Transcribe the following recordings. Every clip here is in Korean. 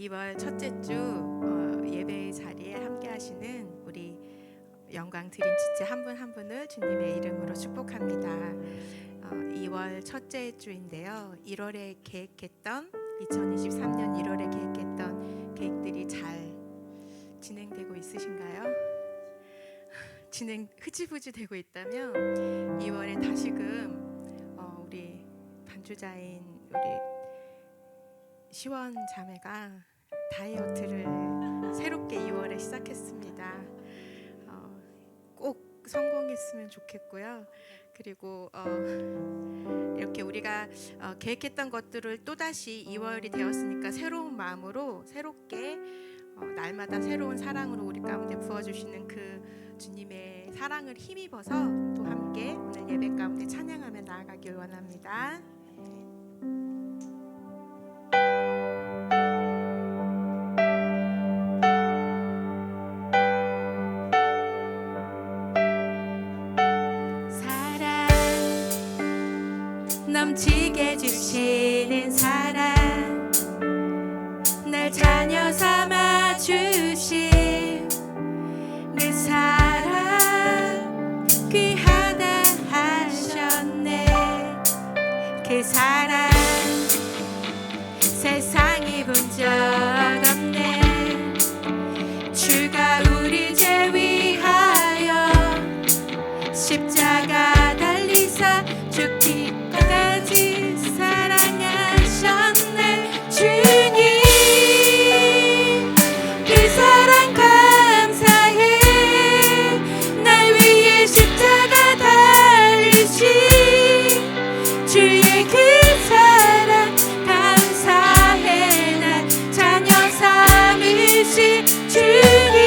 2월 첫째 주 예배 자리에 함께 하시는 우리 영광 드림 지체 한 분 한 분을 주님의 이름으로 축복합니다. 2월 첫째 주인데요. 1월에 계획했던 2023년 1월에 계획했던 계획들이 잘 진행되고 있으신가요? 진행 흐지부지 되고 있다면 2월에 다시금 우리 반주자인 우리 시원 자매가 다이어트를 새롭게 2월에 시작했습니다. 꼭 성공했으면 좋겠고요. 그리고 이렇게 우리가 계획했던 것들을 또다시 2월이 되었으니까 새로운 마음으로 새롭게 날마다 새로운 사랑으로 우리 가운데 부어주시는 그 주님의 사랑을 힘입어서 또 함께 오늘 예배 가운데 찬양하며 나아가길 원합니다. 넘치게 주시는 사랑 날 자녀 삼아 주신 그 사랑 귀하다 하셨네. 그 사랑 세상이 본 적 없네. 주가 우리 죄 위하여 십자가 달리사 죽기까지 사랑하셨네. 주님 그 사랑 감사해. 날 위해 십자가 달리신 주의 그 사랑 감사해. 날 자녀 삼으신 주님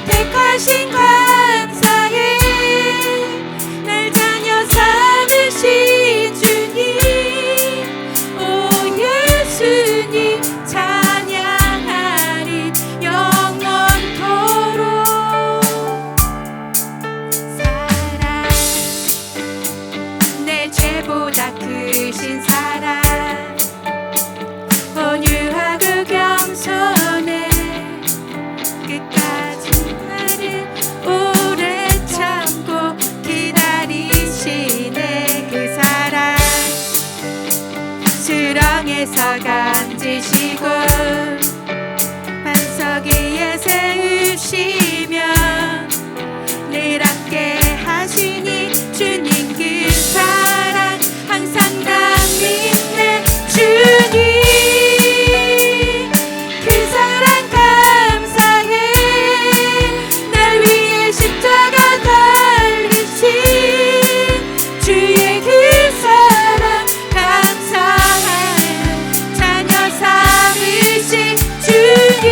택하신 감사해. 날 자녀 삼으신 주님 오 예수님 찬양하리 영원토록. 사랑 내 죄보다 크신 사랑 온유하고 겸손해. 끝까지 나를 오래 참고 기다리시네. 그 사랑 수렁에서 건지시고 반석 위에 세우시며 늘 함께 하시니 주님 그 사랑 항상 담있네. 주님 그 사랑 감사해. 날 위해 십자가 달리신 주의 그 사랑 감사해. 자녀 삼으신 주님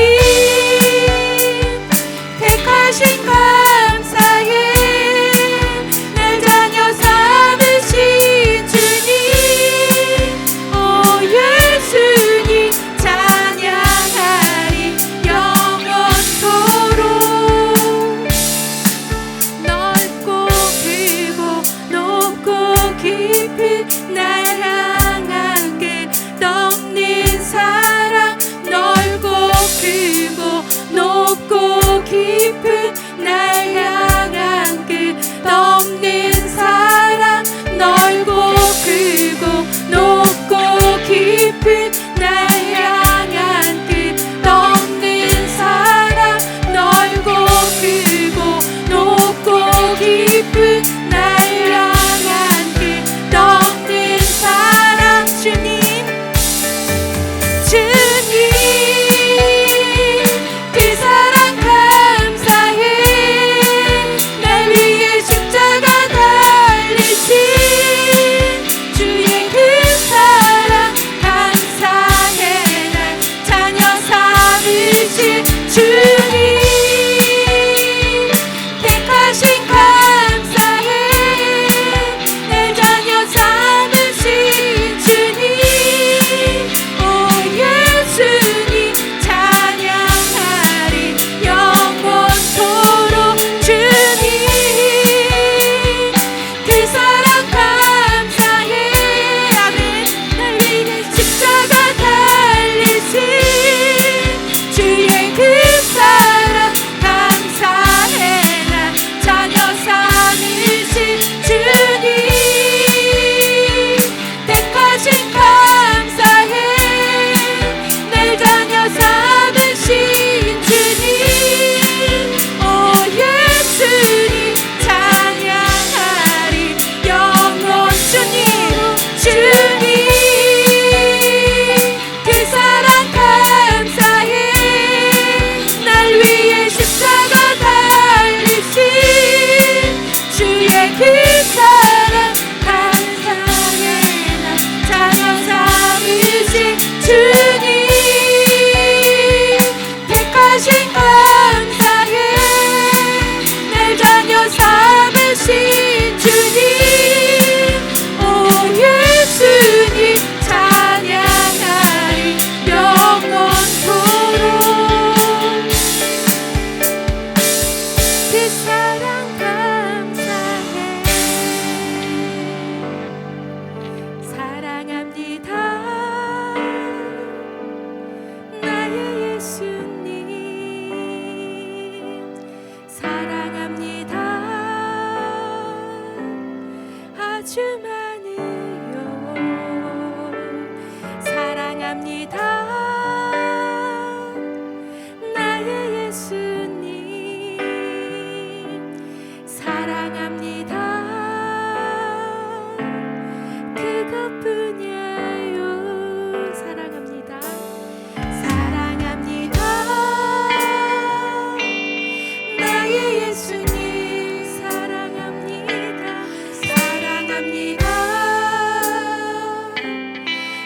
예수님 사랑합니다. 사랑합니다.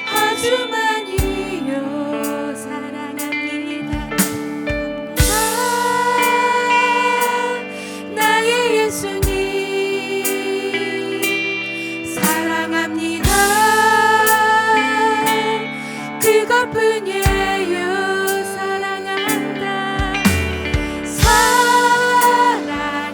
아주 많이요 사랑합니다. 나의 예수님 사랑합니다. 그것뿐이에요. 사랑한다. 사랑합니다.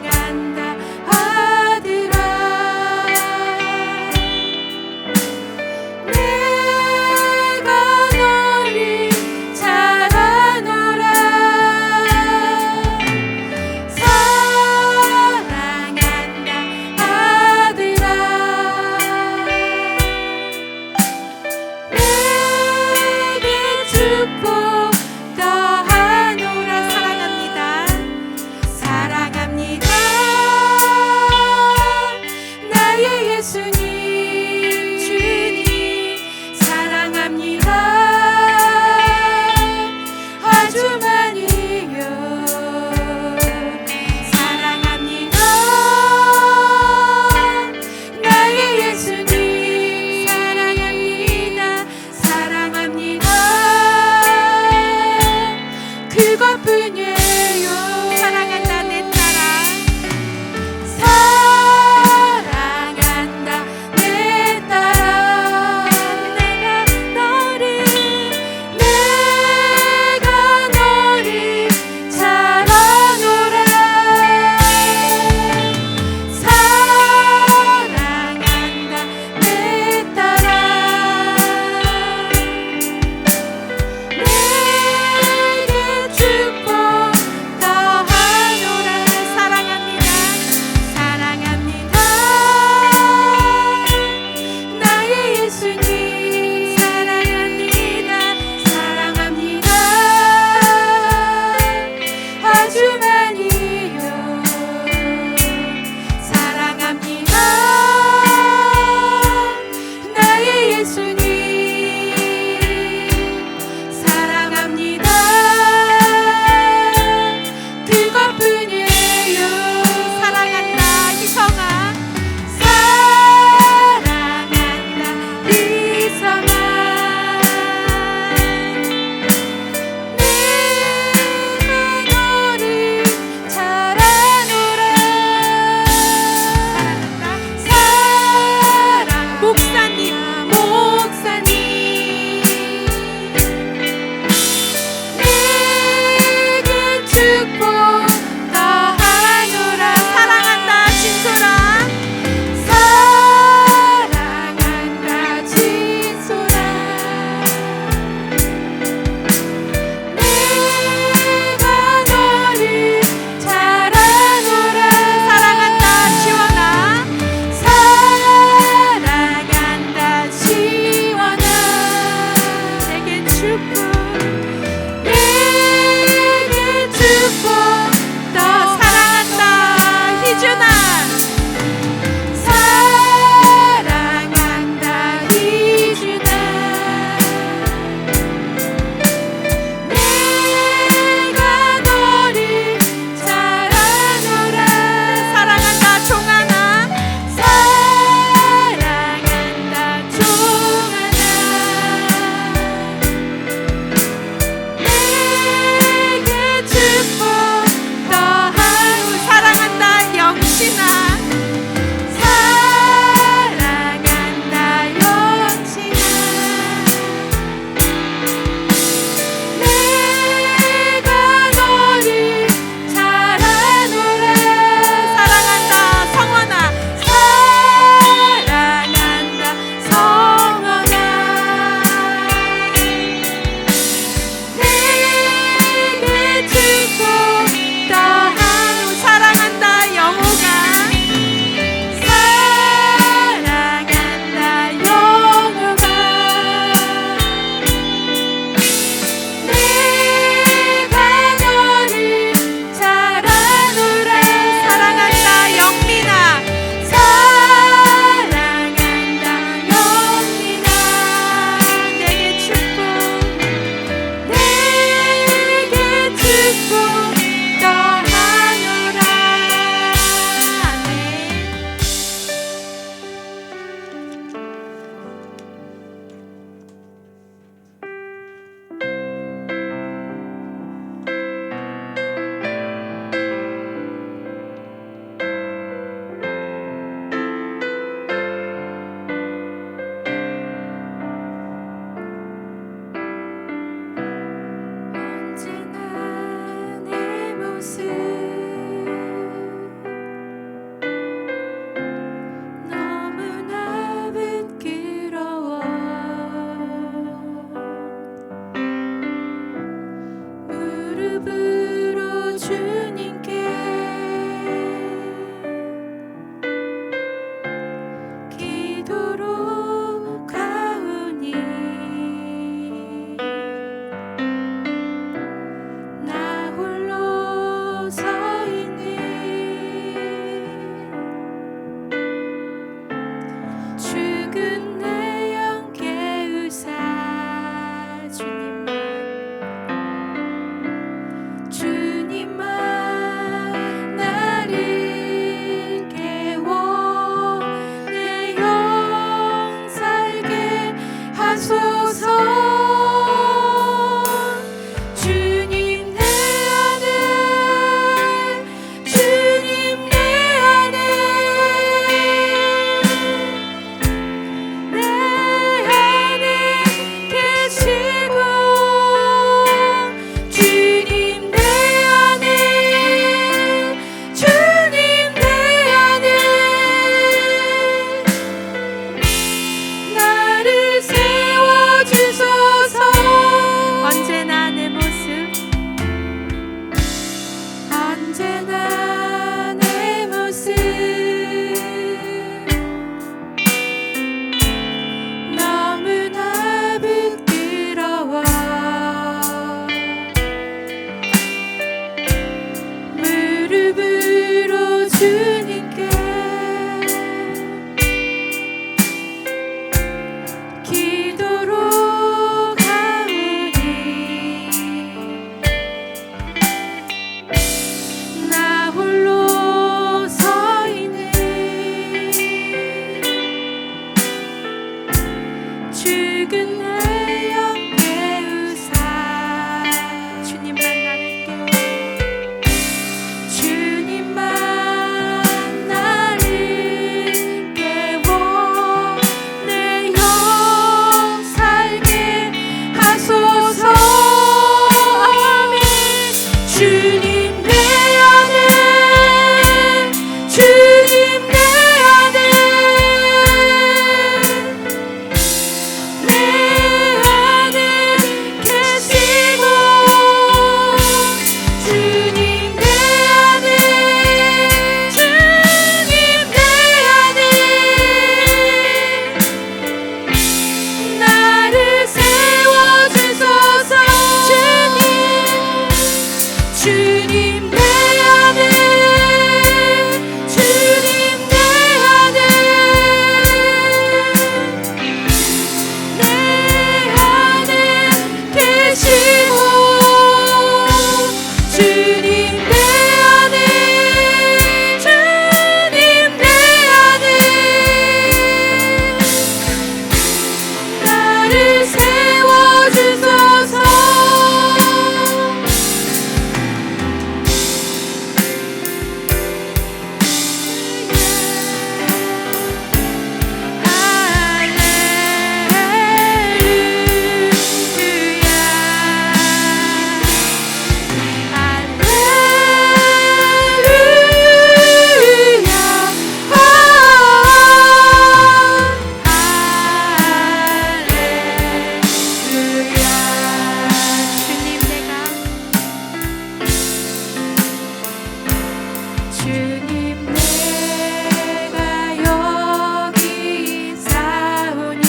주님께 기도로 가오니 나 홀로 서 있는 죽은 내 영 깨우사 주님만 나를 깨워 주님만 나를 깨워 내 영 살게 하소서 아멘 주님 내 안에 주님 내 안에 내 안에 계시고 주님 내 안에 주님 내 안에 나를 세워주소서 주님 내 안에 주님 내 안에 내 안에 계시고 주님 내 안에 주님 내 안에 나를 세워주소서 주님 내가 여기 있사오니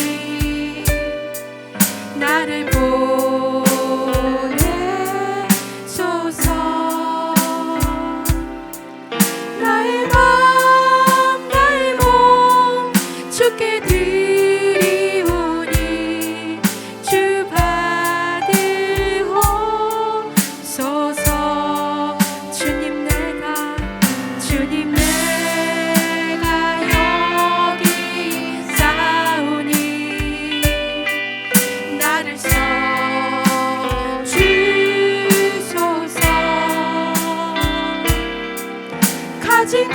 나를 보내소서 나의 맘 나의 몸 주께 드리오니 주 받으옵소서 주님 내가 여기 있사오니 나를 써주소서 가진 것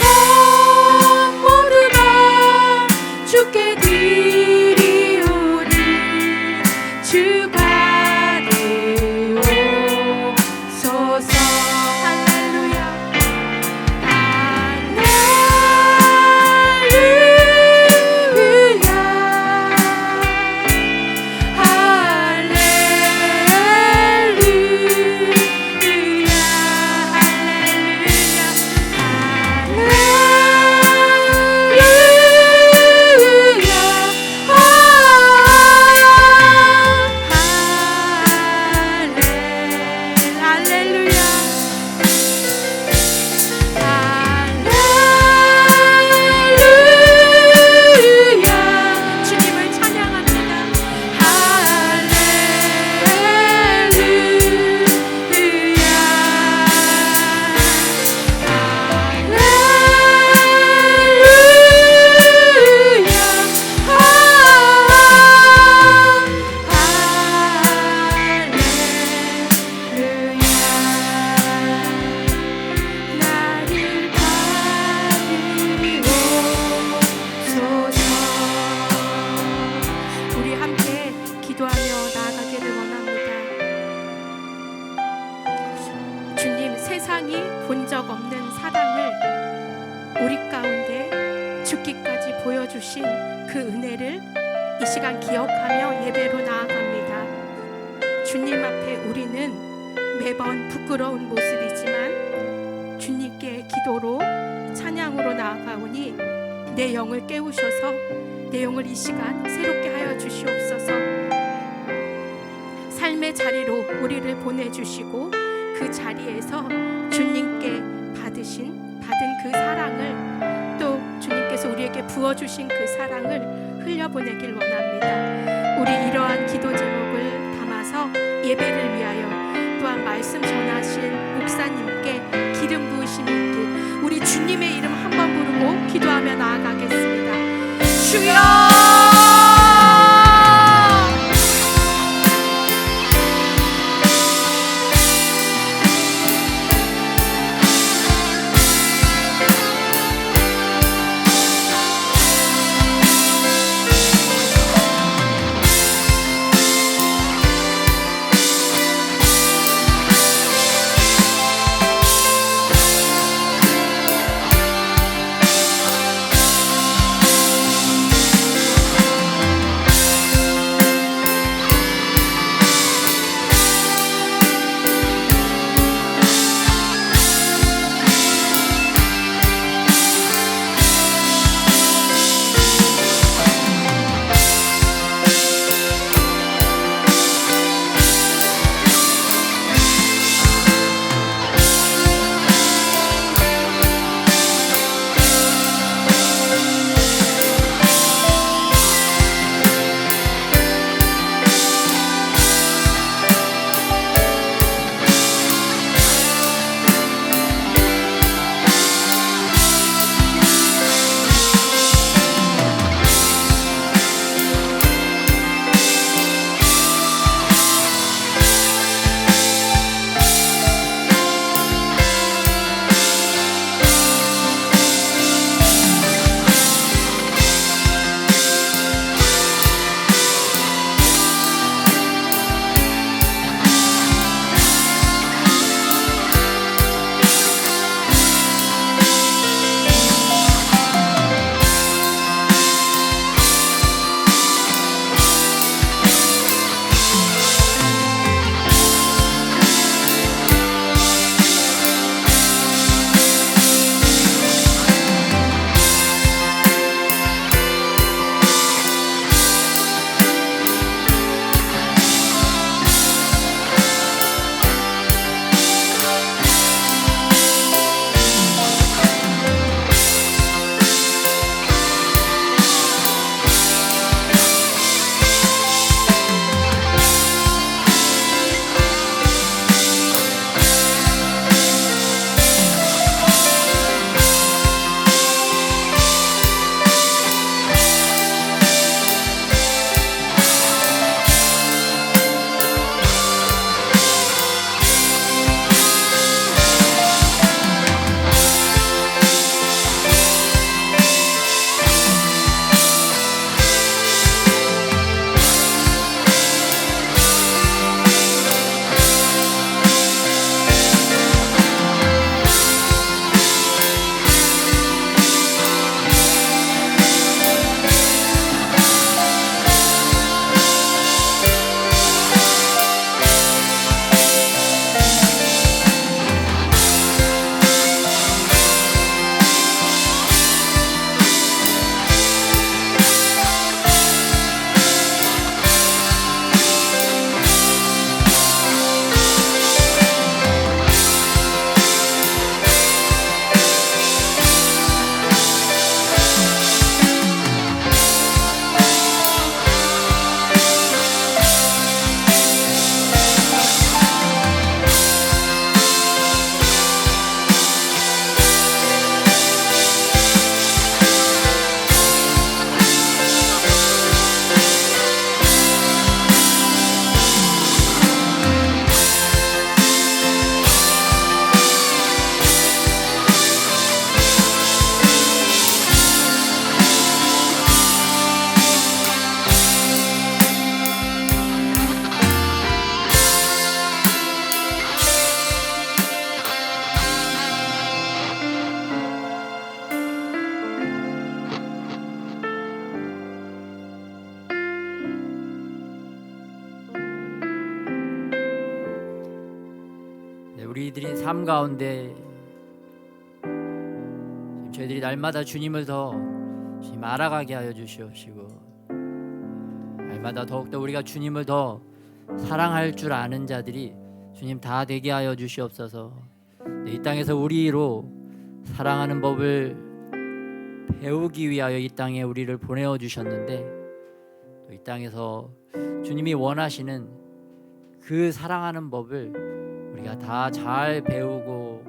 모두 다 주께 드리오니 주 받으옵소서 할렐루야 세상이 본 적 없는 사랑을 우리 가운데 죽기까지 보여주신 그 은혜를 이 시간 기억하며 예배로 나아갑니다. 주님 앞에 우리는 매번 부끄러운 모습이지만 주님께 기도로 찬양으로 나아가오니 내 영을 깨우셔서 내 영을 이 시간 새롭게 하여 주시옵소서. 삶의 자리로 우리를 보내주시고 그 자리에서 주님께 받은 그 사랑을 부어주신 그 사랑을 흘려보내길 원합니다. 우리 이러한 기도 제목을 담아서 예배를 위하여 또한 말씀 전하신 목사님께 기름 부으심이 있길 우리 주님의 이름 한번 부르고 기도하며 나아가겠습니다. 주여! 우리들이 삶 가운데 저희들이 날마다 주님을 더 주님 알아가게 하여 주시옵시고, 날마다 더욱더 우리가 주님을 더 사랑할 줄 아는 자들이 주님 다 되게 하여 주시옵소서. 이 땅에서 우리로 사랑하는 법을 배우기 위하여 이 땅에 우리를 보내어 주셨는데 또 이 땅에서 주님이 원하시는 그 사랑하는 법을 우리가 다 잘 배우고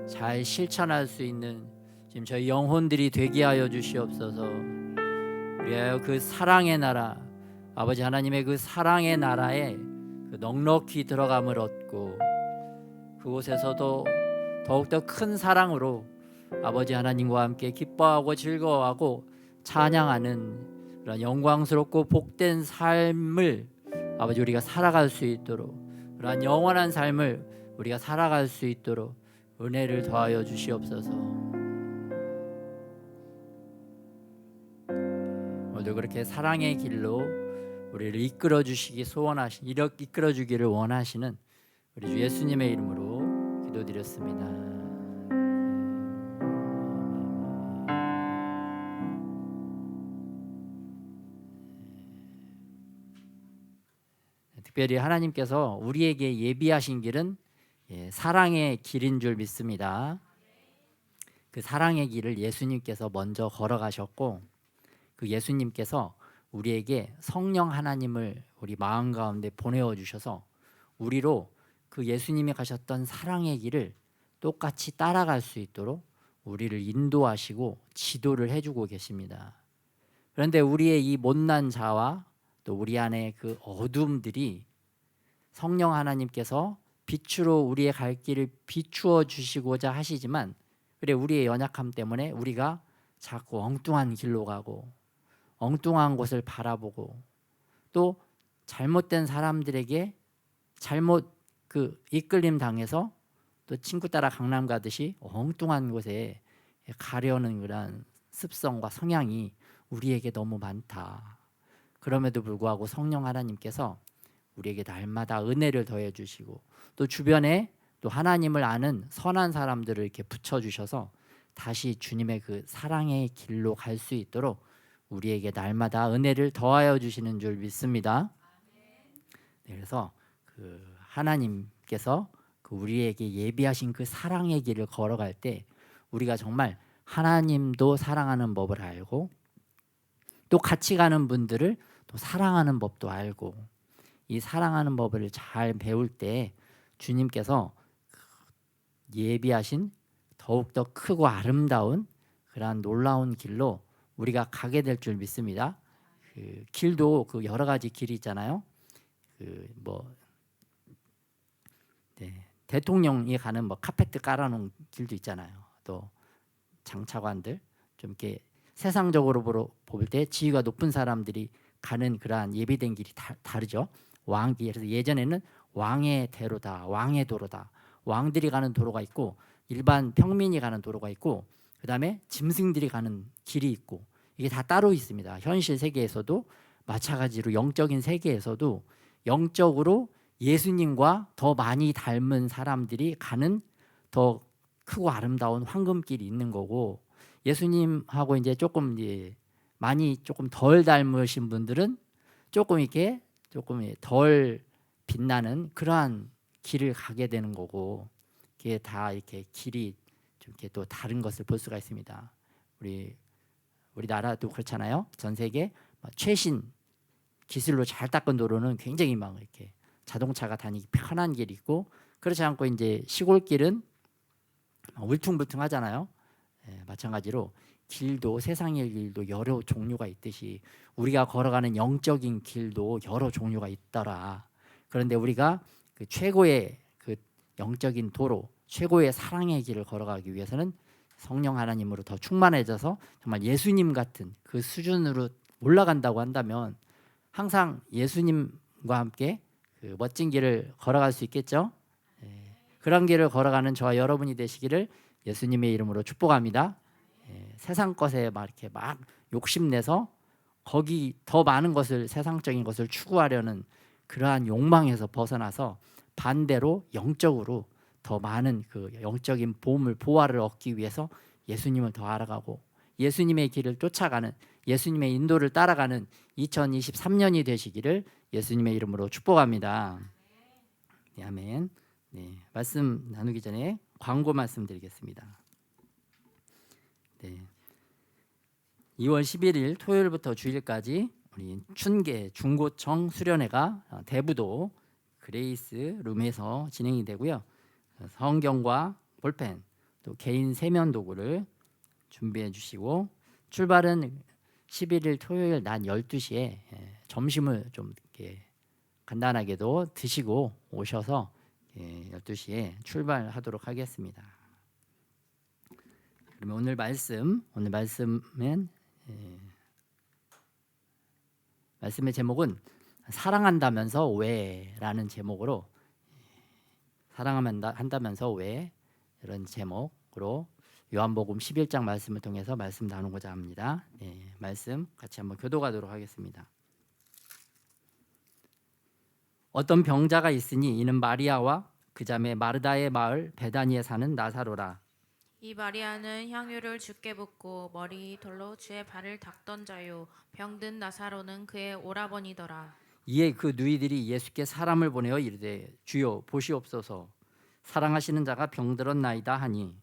잘 실천할 수 있는 지금 저희 영혼들이 되게 하여 주시옵소서. 우리하여 그 사랑의 나라, 아버지 하나님의 그 사랑의 나라에 그 넉넉히 들어감을 얻고 그곳에서도 더욱더 큰 사랑으로 아버지 하나님과 함께 기뻐하고 즐거워하고 찬양하는 그런 영광스럽고 복된 삶을 아버지 우리가 살아갈 수 있도록, 그러한 영원한 삶을 우리가 살아갈 수 있도록 은혜를 더하여 주시옵소서. 오늘도 그렇게 사랑의 길로 우리를 이끌어 주시기 이끌어 주기를 원하시는 우리 주 예수님의 이름으로 기도드렸습니다. 특별히 하나님께서 우리에게 예비하신 길은 사랑의 길인 줄 믿습니다. 그 사랑의 길을 예수님께서 먼저 걸어가셨고 그 예수님께서 우리에게 성령 하나님을 우리 마음 가운데 보내어 주셔서 우리로 그 예수님이 가셨던 사랑의 길을 똑같이 따라갈 수 있도록 우리를 인도하시고 지도를 해주고 계십니다. 그런데 우리의 이 못난 자와 또 우리 안에 그 어둠들이 성령 하나님께서 빛으로 우리의 갈 길을 비추어 주시고자 하시지만 그래 우리의 연약함 때문에 우리가 자꾸 엉뚱한 길로 가고 엉뚱한 곳을 바라보고 또 잘못된 사람들에게 잘못 그 이끌림 당해서 또 친구 따라 강남 가듯이 엉뚱한 곳에 가려는 그런 습성과 성향이 우리에게 너무 많다. 그럼에도 불구하고 성령 하나님께서 우리에게 날마다 은혜를 더해 주시고 또 주변에 또 하나님을 아는 선한 사람들을 이렇게 붙여 주셔서 다시 주님의 그 사랑의 길로 갈 수 있도록 우리에게 날마다 은혜를 더하여 주시는 줄 믿습니다. 그래서 그 하나님께서 그 우리에게 예비하신 그 사랑의 길을 걸어갈 때 우리가 정말 하나님도 사랑하는 법을 알고 또 같이 가는 분들을 또 사랑하는 법도 알고 이 사랑하는 법을 잘 배울 때 주님께서 예비하신 더욱더 크고 아름다운 그러한 놀라운 길로 우리가 가게 될 줄 믿습니다. 그 길도 그 여러 가지 길이 있잖아요. 대통령이 가는 뭐 카페트 깔아놓은 길도 있잖아요. 또 장차관들 좀 이렇게 세상적으로 볼 때 지위가 높은 사람들이 가는 그러한 예비된 길이 다르죠. 그래서 예전에는 왕의 대로다, 왕의 도로다. 왕들이 가는 도로가 있고 일반 평민이 가는 도로가 있고 그다음에 짐승들이 가는 길이 있고 이게 다 따로 있습니다. 현실 세계에서도 마찬가지로 영적인 세계에서도 영적으로 예수님과 더 많이 닮은 사람들이 가는 더 크고 아름다운 황금길이 있는 거고 예수님하고 이제 조금 많이 조금 덜 닮으신 분들은 조금 이렇게 조금 덜 빛나는 그러한 길을 가게 되는 거고 이게 다 이렇게 길이 좀 이렇게 또 다른 것을 볼 수가 있습니다. 우리나라도 그렇잖아요. 전 세계 최신 기술로 잘 닦은 도로는 굉장히 막 이렇게 자동차가 다니기 편한 길이 있고 그렇지 않고 이제 시골길은 울퉁불퉁하잖아요. 마찬가지로 길도 세상의 길도 여러 종류가 있듯이 우리가 걸어가는 영적인 길도 여러 종류가 있더라. 그런데 우리가 그 최고의 그 영적인 도로, 최고의 사랑의 길을 걸어가기 위해서는 성령 하나님으로 더 충만해져서 정말 예수님 같은 그 수준으로 올라간다고 한다면 항상 예수님과 함께 그 멋진 길을 걸어갈 수 있겠죠. 그런 길을 걸어가는 저와 여러분이 되시기를 예수님의 이름으로 축복합니다. 세상 것에 막 이렇게 막 욕심내서 거기 더 많은 것을 세상적인 것을 추구하려는 그러한 욕망에서 벗어나서 반대로 영적으로 더 많은 그 영적인 보화를 얻기 위해서 예수님을 더 알아가고 예수님의 길을 쫓아가는 예수님의 인도를 따라가는 2023년이 되시기를 예수님의 이름으로 축복합니다. 네, 아멘. 네, 말씀 나누기 전에 광고 말씀드리겠습니다. 네, 2월 11일 토요일부터 주일까지 우리 춘계 중고청 수련회가 대부도 그레이스 룸에서 진행이 되고요. 성경과 볼펜 또 개인 세면 도구를 준비해 주시고 출발은 11일 토요일 낮 12시에 점심을 좀 이렇게 간단하게도 드시고 오셔서 12시에 출발하도록 하겠습니다. 그러면 오늘 말씀은 말씀의 제목은 사랑한다면서 왜라는 제목으로 사랑한다면서 왜 이런 제목으로 요한복음 11장 말씀을 통해서 말씀 나누고자 합니다. 말씀 같이 한번 교도하도록 하겠습니다. 어떤 병자가 있으니 이는 마리아와 그 자매 마르다의 마을 베다니에 사는 나사로라. 이 마리아는 향유를 주께 붓고 머리 돌로 주의 발을 닦던 자요 병든 나사로는 그의 오라버니더라. 이에 그 누이들이 예수께 사람을 보내어 이르되 주여 보시옵소서 사랑하시는 자가 병들었나이다 하니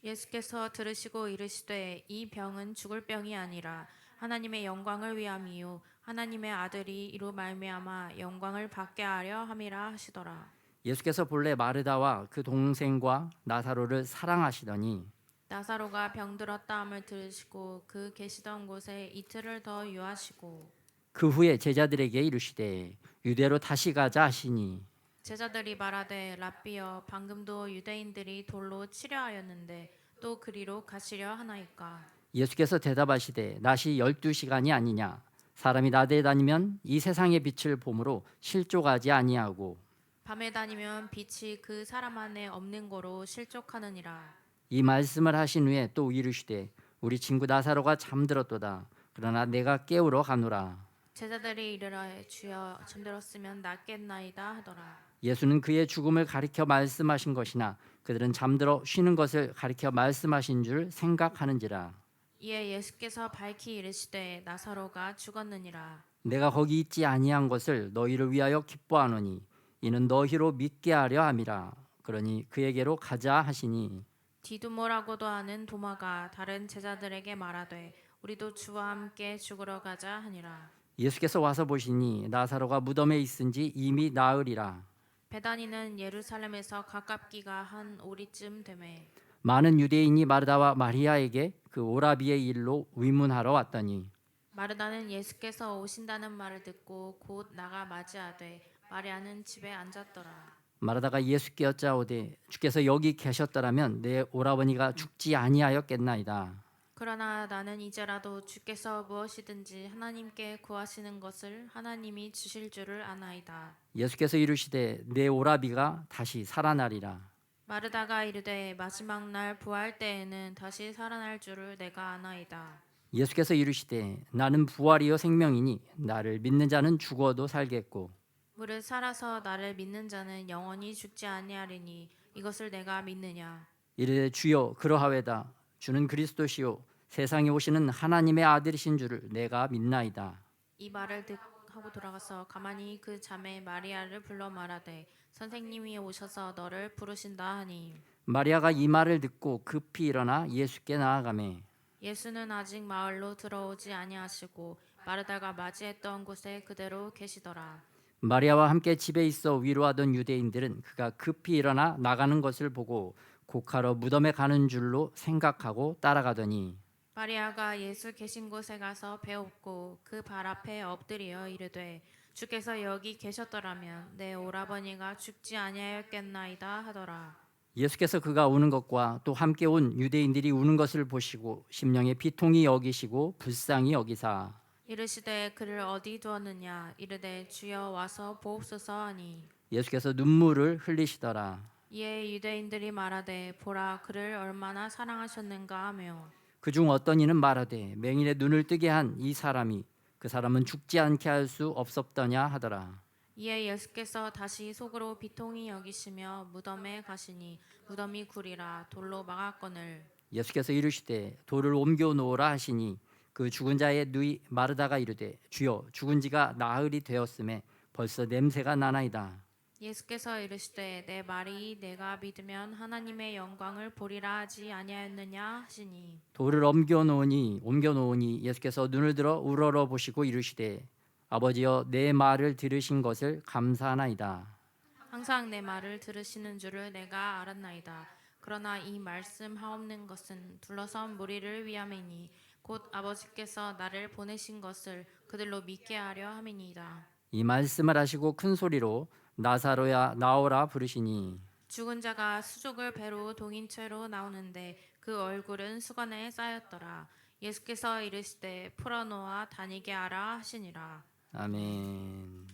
예수께서 들으시고 이르시되 이 병은 죽을 병이 아니라 하나님의 영광을 위함이요 하나님의 아들이 이로 말미암아 영광을 받게 하려 함이라 하시더라. 예수께서 본래 마르다와 그 동생과 나사로를 사랑하시더니 나사로가 병들었다 함을 들으시고 그 계시던 곳에 이틀을 더 유하시고 그 후에 제자들에게 이르시되 유대로 다시 가자 하시니 제자들이 말하되 랍비여 방금도 유대인들이 돌로 치려 하였는데 또 그리로 가시려 하나이까. 예수께서 대답하시되 낮이 12시간이 아니냐 사람이 낮에 다니면 이 세상의 빛을 보므로 실족하지 아니하고 밤에 다니면 빛이 그 사람 안에 없는 거로 실족하느니라. 이 말씀을 하신 후에 또 이르시되 우리 친구 나사로가 잠들었도다 그러나 내가 깨우러 가노라. 제자들이 이르되 주여 잠들었으면 낫겠나이다 하더라. 예수는 그의 죽음을 가리켜 말씀하신 것이나 그들은 잠들어 쉬는 것을 가리켜 말씀하신 줄 생각하는지라. 이에 예수께서 밝히 이르시되 나사로가 죽었느니라. 내가 거기 있지 아니한 것을 너희를 위하여 기뻐하노니 이는 너희로 믿게 하려 함이라. 그러니 그에게로 가자 하시니 디두모라고도 하는 도마가 다른 제자들에게 말하되 우리도 주와 함께 죽으러 가자 하니라. 예수께서 와서 보시니 나사로가 무덤에 있은지 이미 나으리라. 베다니는 예루살렘에서 가깝기가 한 오리쯤 되매 많은 유대인이 마르다와 마리아에게 그 오라비의 일로 의문하러 왔더니 마르다는 예수께서 오신다는 말을 듣고 곧 나가 맞이하되 마리아는 집에 앉았더라. 마르다가 예수께 여짜오되 주께서 여기 계셨더라면 내 오라버니가 죽지 아니하였겠나이다. 그러나 나는 이제라도 주께서 무엇이든지 하나님께 구하시는 것을 하나님이 주실 줄을 아나이다. 예수께서 이르시되 내 오라비가 다시 살아나리라. 마르다가 이르되 마지막 날 부활 때에는 다시 살아날 줄을 내가 아나이다. 예수께서 이르시되 나는 부활이요 생명이니 나를 믿는 자는 죽어도 살겠고 무릇 살아서 나를 믿는 자는 영원히 죽지 아니하리니 이것을 내가 믿느냐. 이르되 주여 그러하외다. 주는 그리스도시요 세상에 오시는 하나님의 아들이신 줄을 내가 믿나이다. 이 말을 하고 돌아가서 가만히 그 자매 마리아를 불러 말하되 선생님이 오셔서 너를 부르신다 하니 마리아가 이 말을 듣고 급히 일어나 예수께 나아가매 예수는 아직 마을로 들어오지 아니하시고 마르다가 맞이했던 곳에 그대로 계시더라. 마리아와 함께 집에 있어 위로하던 유대인들은 그가 급히 일어나 나가는 것을 보고 곡하러 무덤에 가는 줄로 생각하고 따라가더니 마리아가 예수 계신 곳에 가서 배웠고 그 발 앞에 엎드려 이르되 주께서 여기 계셨더라면 내 오라버니가 죽지 아니하였겠나이다 하더라. 예수께서 그가 우는 것과 또 함께 온 유대인들이 우는 것을 보시고 심령에 비통히 여기시고 불쌍히 여기사 이르시되 그를 어디 두었느냐. 이르되 주여 와서 보옵소서 하니 예수께서 눈물을 흘리시더라. 이에 유대인들이 말하되 보라 그를 얼마나 사랑하셨는가 하며 그중 어떤 이는 말하되 맹인의 눈을 뜨게 한 이 사람이 그 사람은 죽지 않게 할 수 없었더냐 하더라. 이에 예수께서 다시 속으로 비통히 여기시며 무덤에 가시니 무덤이 구리라 돌로 막았거늘 예수께서 이르시되 돌을 옮겨 놓으라 하시니 그 죽은 자의 누이 마르다가 이르되 주여 죽은 지가 나흘이 되었음에 벌써 냄새가 나나이다. 예수께서 이르시되 내 말이 내가 믿으면 하나님의 영광을 보리라 하지 아니하였느냐 하시니 돌을 옮겨 놓으니 예수께서 눈을 들어 우러러 보시고 이르시되 아버지여 내 말을 들으신 것을 감사하나이다. 항상 내 말을 들으시는 줄을 내가 알았나이다. 그러나 이 말씀 하옵는 것은 둘러선 무리를 위함이니 곧 아버지께서 나를 보내신 것을 그들로 믿게 하려 함이니이다. 이 말씀을 하시고 큰 소리로 나사로야 나오라 부르시니 죽은 자가 수족을 배로 동인 채로 나오는데 그 얼굴은 수건에 쌓였더라. 예수께서 이르시되 풀어놓아 다니게 하라 하시니라. 아멘.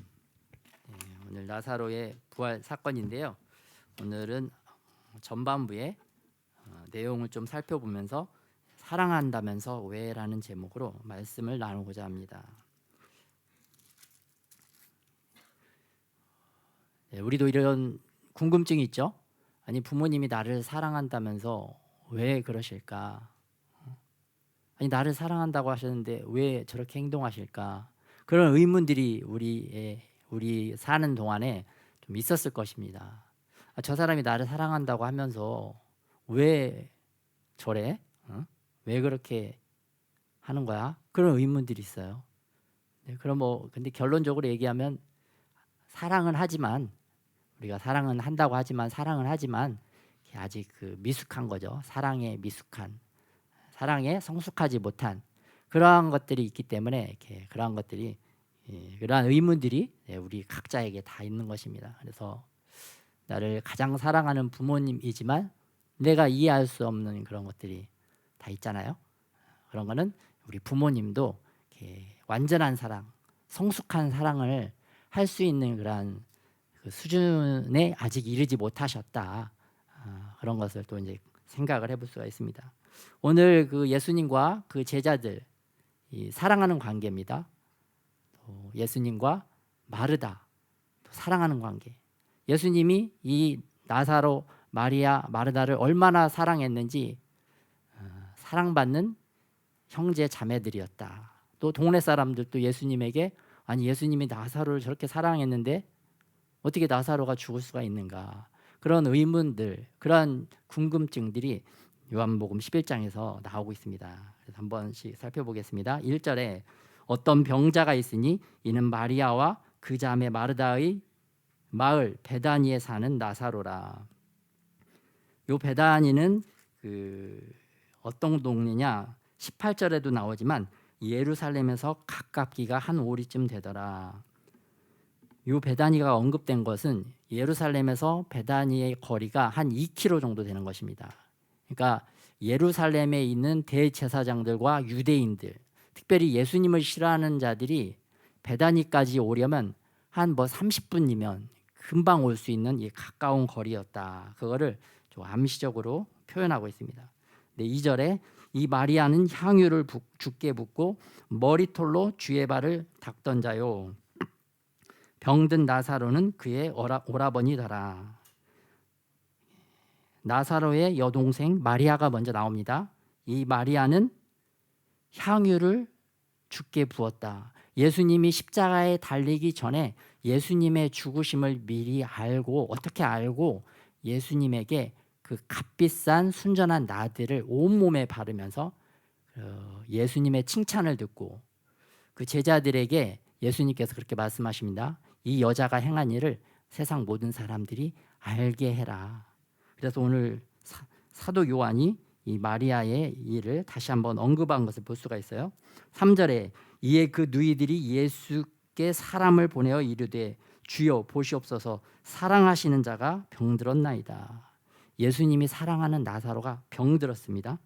오늘 나사로의 부활 사건인데요. 오늘은 전반부의 내용을 좀 살펴보면서 사랑한다면서 왜라는 제목으로 말씀을 나누고자 합니다. 우리도 이런 궁금증이 있죠. 아니 부모님이 나를 사랑한다면서 왜 그러실까? 아니 나를 사랑한다고 하셨는데 왜 저렇게 행동하실까? 그런 의문들이 우리 사는 동안에 좀 있었을 것입니다. 저 사람이 나를 사랑한다고 하면서 왜 저래? 왜 그렇게 하는 거야? 그런 의문들이 있어요. 그럼 근데 결론적으로 얘기하면 사랑은 하지만 우리가 사랑은 한다고 하지만 사랑은 하지만 아직 미숙한 거죠. 사랑에 미숙한, 사랑에 성숙하지 못한 그러한 것들이 있기 때문에 그러한 것들이 그러한 의문들이 우리 각자에게 다 있는 것입니다. 그래서 나를 가장 사랑하는 부모님이지만 내가 이해할 수 없는 그런 것들이 다 있잖아요. 그런 거는 우리 부모님도 완전한 사랑, 성숙한 사랑을 할 수 있는 그러한 그 수준에 아직 이르지 못하셨다. 그런 것을 또 이제 생각을 해볼 수가 있습니다. 오늘 그 예수님과 그 제자들 사랑하는 관계입니다. 예수님과 마르다 사랑하는 관계. 예수님이 이 나사로, 마리아, 마르다를 얼마나 사랑했는지 사랑받는 형제 자매들이었다. 또 동네 사람들도 예수님에게 아니 예수님이 나사로를 저렇게 사랑했는데 어떻게 나사로가 죽을 수가 있는가? 그런 의문들, 그런 궁금증들이 요한복음 11장에서 나오고 있습니다. 그래서 한 번씩 살펴보겠습니다. 1절에 어떤 병자가 있으니 이는 마리아와 그 자매 마르다의 마을 베다니에 사는 나사로라. 요 베다니는 어떤 동네냐? 18절에도 나오지만 예루살렘에서 가깝기가 한 오리쯤 되더라. 요 베다니가 언급된 것은 예루살렘에서 베다니의 거리가 한 2km 정도 되는 것입니다. 그러니까 예루살렘에 있는 대제사장들과 유대인들, 특별히 예수님을 싫어하는 자들이 베다니까지 오려면 한 30분이면 금방 올 수 있는 이 가까운 거리였다. 그거를 좀 암시적으로 표현하고 있습니다. 네, 2절에 이 마리아는 향유를 주께 붓고 머리털로 주의 발을 닦던 자요. 병든 나사로는 그의 오라버니더라. 나사로의 여동생 마리아가 먼저 나옵니다. 이 마리아는 향유를 주께 부었다. 예수님이 십자가에 달리기 전에 예수님의 죽으심을 미리 알고 어떻게 알고 예수님에게 그 값비싼 순전한 나들을 온몸에 바르면서 예수님의 칭찬을 듣고 그 제자들에게 예수님께서 그렇게 말씀하십니다. 이 여자가 행한 일을 세상 모든 사람들이 알게 해라. 그래서 오늘 사도 요한이 이 마리아의 일을 다시 한번 언급한 것을 볼 수가 있어요. 3절에 이에 그 누이들이 예수께 사람을 보내어 이르되 주여 보시옵소서 사랑하시는 자가 병들었나이다. 예수님이 사랑하는 나사로가 병들었습니다.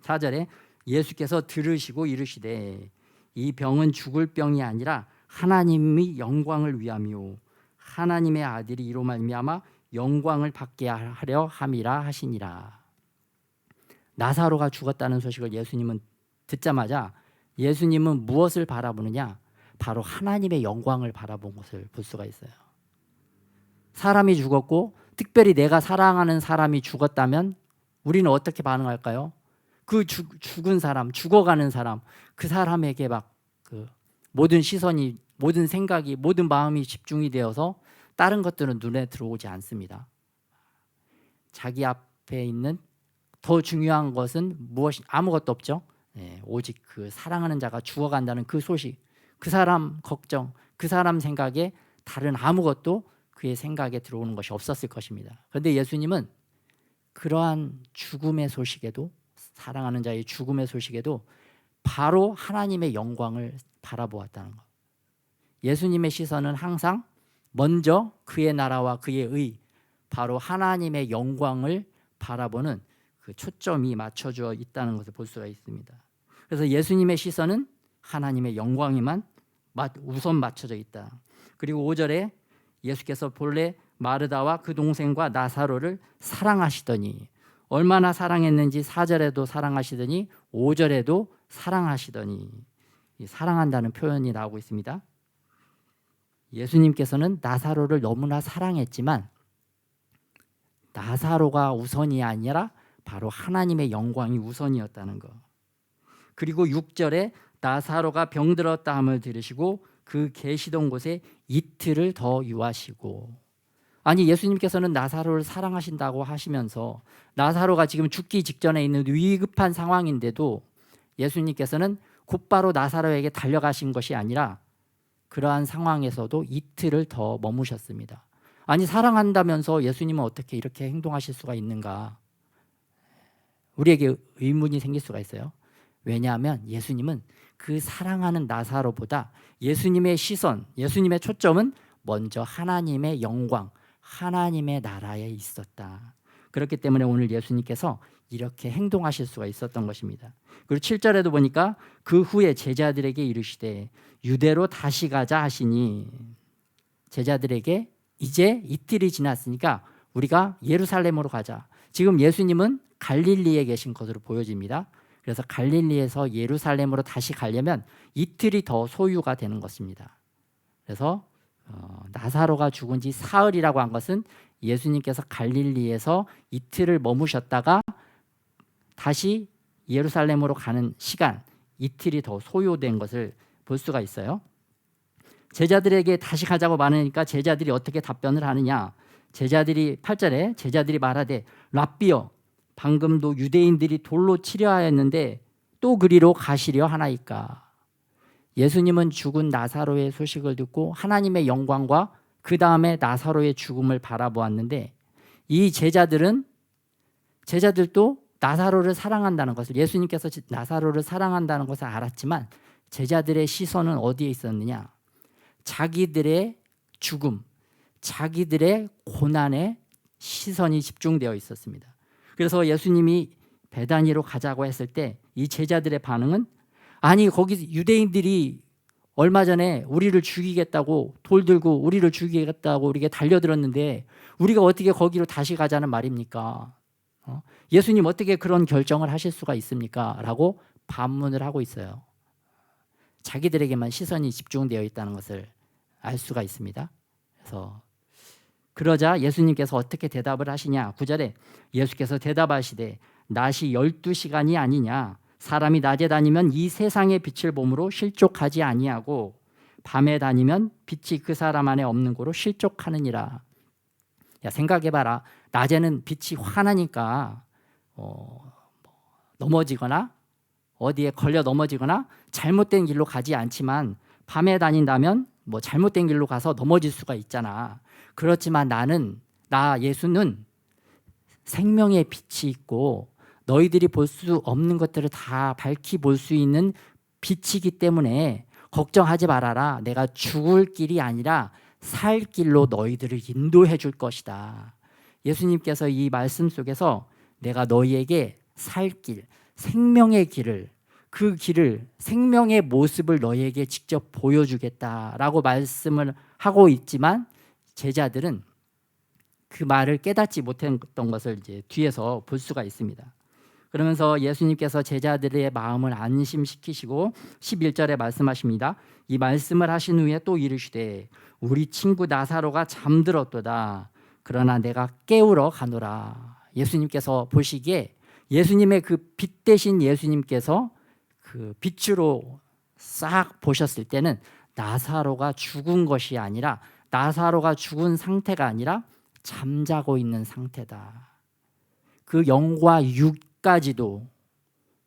4절에 예수께서 들으시고 이르시되 이 병은 죽을 병이 아니라 하나님의 영광을 위함이요 하나님의 아들이 이로 말미암아 영광을 받게 하려 함이라 하시니라. 나사로가 죽었다는 소식을 예수님은 듣자마자 예수님은 무엇을 바라보느냐? 바로 하나님의 영광을 바라본 것을 볼 수가 있어요. 사람이 죽었고 특별히 내가 사랑하는 사람이 죽었다면 우리는 어떻게 반응할까요? 그 죽은 사람, 죽어가는 사람, 그 사람에게 막 모든 시선이, 모든 생각이, 모든 마음이 집중이 되어서 다른 것들은 눈에 들어오지 않습니다. 자기 앞에 있는 더 중요한 것은 무엇이 아무것도 없죠. 오직 그 사랑하는 자가 죽어간다는 그 소식, 그 사람 걱정, 그 사람 생각에 다른 아무것도 그의 생각에 들어오는 것이 없었을 것입니다. 그런데 예수님은 그러한 죽음의 소식에도, 사랑하는 자의 죽음의 소식에도 바로 하나님의 영광을 바라보았다는 것. 예수님의 시선은 항상 먼저 그의 나라와 그의 의, 바로 하나님의 영광을 바라보는 그 초점이 맞춰져 있다는 것을 볼 수가 있습니다. 그래서 예수님의 시선은 하나님의 영광에만 우선 맞춰져 있다. 그리고 5절에 예수께서 본래 마르다와 그 동생과 나사로를 사랑하시더니, 얼마나 사랑했는지 4절에도 사랑하시더니 5절에도 사랑하시더니, 이 사랑한다는 표현이 나오고 있습니다. 예수님께서는 나사로를 너무나 사랑했지만 나사로가 우선이 아니라 바로 하나님의 영광이 우선이었다는 것. 그리고 6절에 나사로가 병들었다 함을 들으시고 그 계시던 곳에 이틀을 더 유하시고. 아니, 예수님께서는 나사로를 사랑하신다고 하시면서 나사로가 지금 죽기 직전에 있는 위급한 상황인데도 예수님께서는 곧바로 나사로에게 달려가신 것이 아니라 그러한 상황에서도 이틀을 더 머무셨습니다. 아니, 사랑한다면서 예수님은 어떻게 이렇게 행동하실 수가 있는가? 우리에게 의문이 생길 수가 있어요. 왜냐하면 예수님은 그 사랑하는 나사로보다 예수님의 시선, 예수님의 초점은 먼저 하나님의 영광, 하나님의 나라에 있었다. 그렇기 때문에 오늘 예수님께서 이렇게 행동하실 수가 있었던 것입니다. 그리고 7절에도 보니까 그 후에 제자들에게 이르시되 유대로 다시 가자 하시니, 제자들에게 이제 이틀이 지났으니까 우리가 예루살렘으로 가자. 지금 예수님은 갈릴리에 계신 것으로 보여집니다. 그래서 갈릴리에서 예루살렘으로 다시 가려면 이틀이 더 소요가 되는 것입니다. 그래서 나사로가 죽은 지 사흘이라고 한 것은 예수님께서 갈릴리에서 이틀을 머무셨다가 다시 예루살렘으로 가는 시간, 이틀이 더 소요된 것을 볼 수가 있어요. 제자들에게 다시 가자고 말하니까 제자들이 어떻게 답변을 하느냐. 제자들이 8절에 제자들이 말하되 랍비여, 방금도 유대인들이 돌로 치려 하였는데 또 그리로 가시려 하나이까. 예수님은 죽은 나사로의 소식을 듣고 하나님의 영광과 그 다음에 나사로의 죽음을 바라보았는데, 이 제자들도 나사로를 사랑한다는 것을, 예수님께서 나사로를 사랑한다는 것을 알았지만 제자들의 시선은 어디에 있었느냐? 자기들의 죽음, 자기들의 고난에 시선이 집중되어 있었습니다. 그래서 예수님이 베다니로 가자고 했을 때 이 제자들의 반응은, 아니, 거기 유대인들이 얼마 전에 우리를 죽이겠다고 돌 들고 우리를 죽이겠다고 우리에게 달려들었는데 우리가 어떻게 거기로 다시 가자는 말입니까? 예수님 어떻게 그런 결정을 하실 수가 있습니까? 라고 반문을 하고 있어요. 자기들에게만 시선이 집중되어 있다는 것을 알 수가 있습니다. 그래서 그러자 예수님께서 어떻게 대답을 하시냐. 9절에 예수께서 대답하시되 낮이 12시간이 아니냐. 사람이 낮에 다니면 이 세상의 빛을 보므로 실족하지 아니하고 밤에 다니면 빛이 그 사람 안에 없는 고로 실족하느니라. 야, 생각해봐라. 낮에는 빛이 환하니까 넘어지거나 어디에 걸려 넘어지거나 잘못된 길로 가지 않지만 밤에 다닌다면 뭐 잘못된 길로 가서 넘어질 수가 있잖아. 그렇지만 나 예수는 생명의 빛이 있고 너희들이 볼 수 없는 것들을 다 밝히 볼 수 있는 빛이기 때문에 걱정하지 말아라. 내가 죽을 길이 아니라 살 길로 너희들을 인도해 줄 것이다. 예수님께서 이 말씀 속에서 내가 너희에게 살 길, 생명의 길을, 그 길을, 생명의 모습을 너희에게 직접 보여주겠다라고 말씀을 하고 있지만 제자들은 그 말을 깨닫지 못했던 것을 이제 뒤에서 볼 수가 있습니다. 그러면서 예수님께서 제자들의 마음을 안심시키시고 11절에 말씀하십니다. 이 말씀을 하신 후에 또 이르시되 우리 친구 나사로가 잠들었도다. 그러나 내가 깨우러 가노라. 예수님께서 보시기에 예수님의 그 빛 대신 예수님께서 그 빛으로 싹 보셨을 때는 나사로가 죽은 것이 아니라 나사로가 죽은 상태가 아니라 잠자고 있는 상태다. 그 영과 육까지도,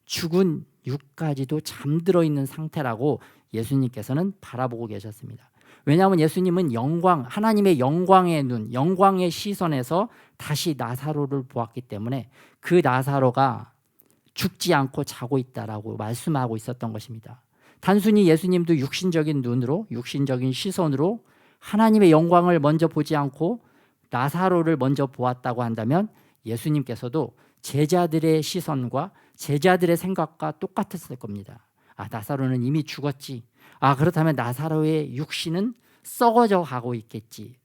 죽은 육까지도 잠들어 있는 상태라고 예수님께서는 바라보고 계셨습니다. 왜냐하면 예수님은 영광, 하나님의 영광의 눈, 영광의 시선에서 다시 나사로를 보았기 때문에 그 나사로가 죽지 않고 자고 있다라고 말씀하고 있었던 것입니다. 단순히 예수님도 육신적인 눈으로, 육신적인 시선으로 하나님의 영광을 먼저 보지 않고 나사로를 먼저 보았다고 한다면 예수님께서도 제자들의 시선과 제자들의 생각과 똑같았을 겁니다. 나사로는 이미 죽었지. 그렇다면 나사로의 육신은 썩어져 가고 있겠지.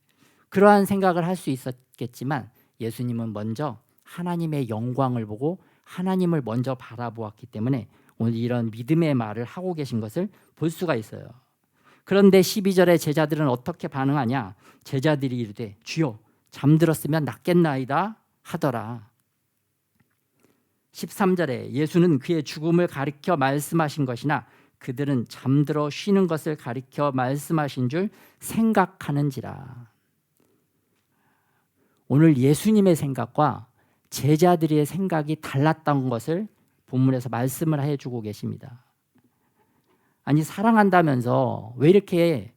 그러한 생각을 할 수 있었겠지만 예수님은 먼저 하나님의 영광을 보고 하나님을 먼저 바라보았기 때문에 오늘 이런 믿음의 말을 하고 계신 것을 볼 수가 있어요. 그런데 12절에 제자들은 어떻게 반응하냐? 제자들이 이르되 주여 잠들었으면 낫겠나이다 하더라. 13절에 예수는 그의 죽음을 가리켜 말씀하신 것이나 그들은 잠들어 쉬는 것을 가리켜 말씀하신 줄 생각하는지라. 오늘 예수님의 생각과 제자들의 생각이 달랐던 것을 본문에서 말씀을 해주고 계십니다. 아니, 사랑한다면서 왜 이렇게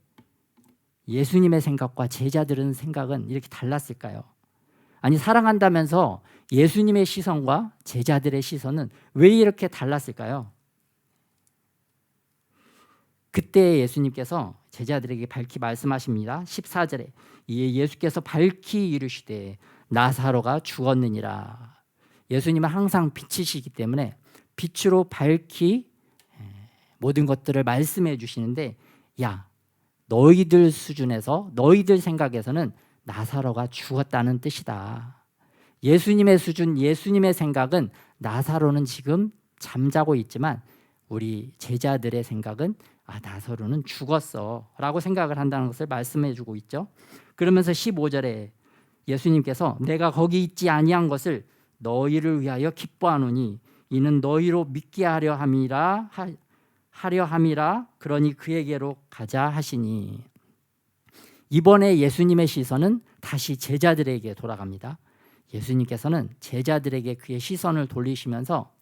예수님의 생각과 제자들의 생각은 이렇게 달랐을까요? 아니, 사랑한다면서 예수님의 시선과 제자들의 시선은 왜 이렇게 달랐을까요? 그때 예수님께서 제자들에게 밝히 말씀하십니다. 14절에 이에 예수께서 밝히 이르시되 나사로가 죽었느니라. 예수님은 항상 빛이시기 때문에 빛으로 밝히 모든 것들을 말씀해 주시는데, 야, 너희들 수준에서, 너희들 생각에서는 나사로가 죽었다는 뜻이다. 예수님의 수준, 예수님의 생각은 나사로는 지금 잠자고 있지만 우리 제자들의 생각은 나사로는 죽었어 라고 생각을 한다는 것을 말씀해 주고 있죠. 그러면서 15절에 예수님께서 내가 거기 있지 아니한 것을 너희를 위하여 기뻐하노니 이는 너희로 믿게 하려 함이라 그러니 그에게로 가자 하시니. 이번에 예수님의 시선은 다시 제자들에게 돌아갑니다. 예수님께서는 제자들에게 그의 시선을 돌리시면서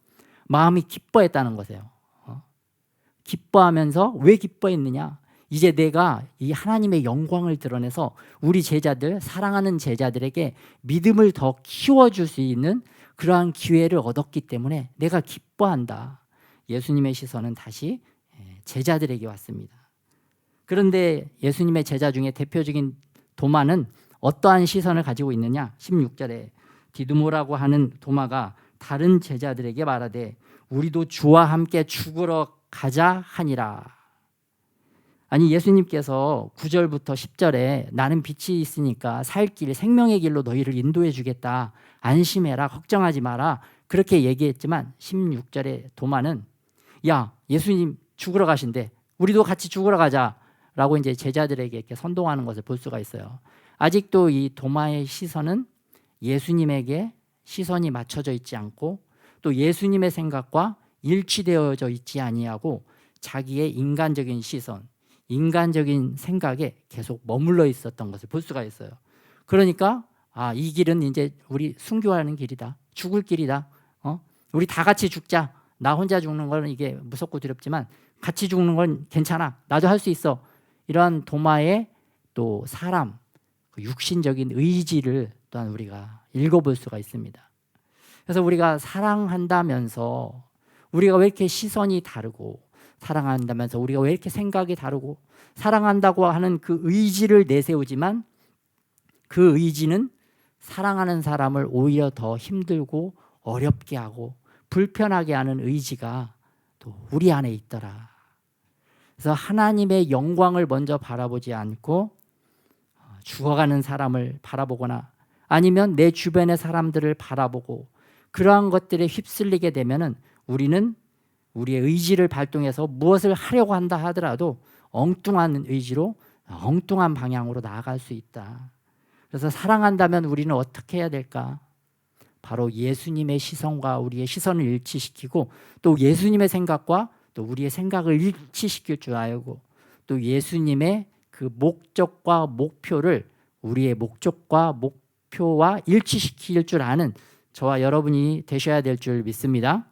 마음이 기뻐했다는 것이에요. 기뻐하면서 왜 기뻐했느냐? 이제 내가 이 하나님의 영광을 드러내서 우리 제자들, 사랑하는 제자들에게 믿음을 더 키워줄 수 있는 그러한 기회를 얻었기 때문에 내가 기뻐한다. 예수님의 시선은 다시 제자들에게 왔습니다. 그런데 예수님의 제자 중에 대표적인 도마는 어떠한 시선을 가지고 있느냐? 16절에 디두모라고 하는 도마가 다른 제자들에게 말하되 우리도 주와 함께 죽으러 가자 하니라. 아니, 예수님께서 9절부터 10절에 나는 빛이 있으니까 살 길, 생명의 길로 너희를 인도해 주겠다. 안심해라, 걱정하지 마라. 그렇게 얘기했지만 16절에 도마는 야, 예수님 죽으러 가신대. 우리도 같이 죽으러 가자. 라고 이제 제자들에게 이렇게 선동하는 것을 볼 수가 있어요. 아직도 이 도마의 시선은 예수님에게 시선이 맞춰져 있지 않고 또 예수님의 생각과 일치되어져 있지 아니하고 자기의 인간적인 시선, 인간적인 생각에 계속 머물러 있었던 것을 볼 수가 있어요. 그러니까 이 길은 이제 우리 순교하는 길이다. 죽을 길이다. 우리 다 같이 죽자. 나 혼자 죽는 건 이게 무섭고 두렵지만 같이 죽는 건 괜찮아. 나도 할 수 있어. 이러한 도마의 또 사람, 육신적인 의지를 또한 우리가 읽어볼 수가 있습니다. 그래서 우리가 사랑한다면서 우리가 왜 이렇게 시선이 다르고, 사랑한다면서 우리가 왜 이렇게 생각이 다르고, 사랑한다고 하는 그 의지를 내세우지만 그 의지는 사랑하는 사람을 오히려 더 힘들고 어렵게 하고 불편하게 하는 의지가 또 우리 안에 있더라. 그래서 하나님의 영광을 먼저 바라보지 않고 죽어가는 사람을 바라보거나 아니면 내 주변의 사람들을 바라보고 그러한 것들에 휩쓸리게 되면은 우리는 우리의 의지를 발동해서 무엇을 하려고 한다 하더라도 엉뚱한 의지로 엉뚱한 방향으로 나아갈 수 있다. 그래서 사랑한다면 우리는 어떻게 해야 될까? 바로 예수님의 시선과 우리의 시선을 일치시키고 또 예수님의 생각과 또 우리의 생각을 일치시킬 줄 알고 또 예수님의 그 목적과 목표를 우리의 목적과 목표와 일치시킬 줄 아는 저와 여러분이 되셔야 될 줄 믿습니다.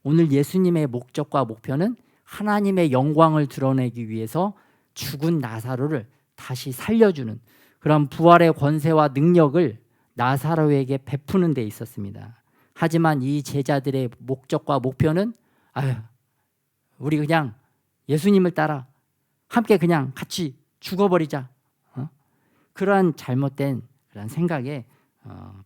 오늘 예수님의 목적과 목표는 하나님의 영광을 드러내기 위해서 죽은 나사로를 다시 살려주는 그런 부활의 권세와 능력을 나사로에게 베푸는 데 있었습니다. 하지만 이 제자들의 목적과 목표는 우리 그냥 예수님을 따라 함께 그냥 같이 죽어버리자. 그러한 잘못된 그런 생각에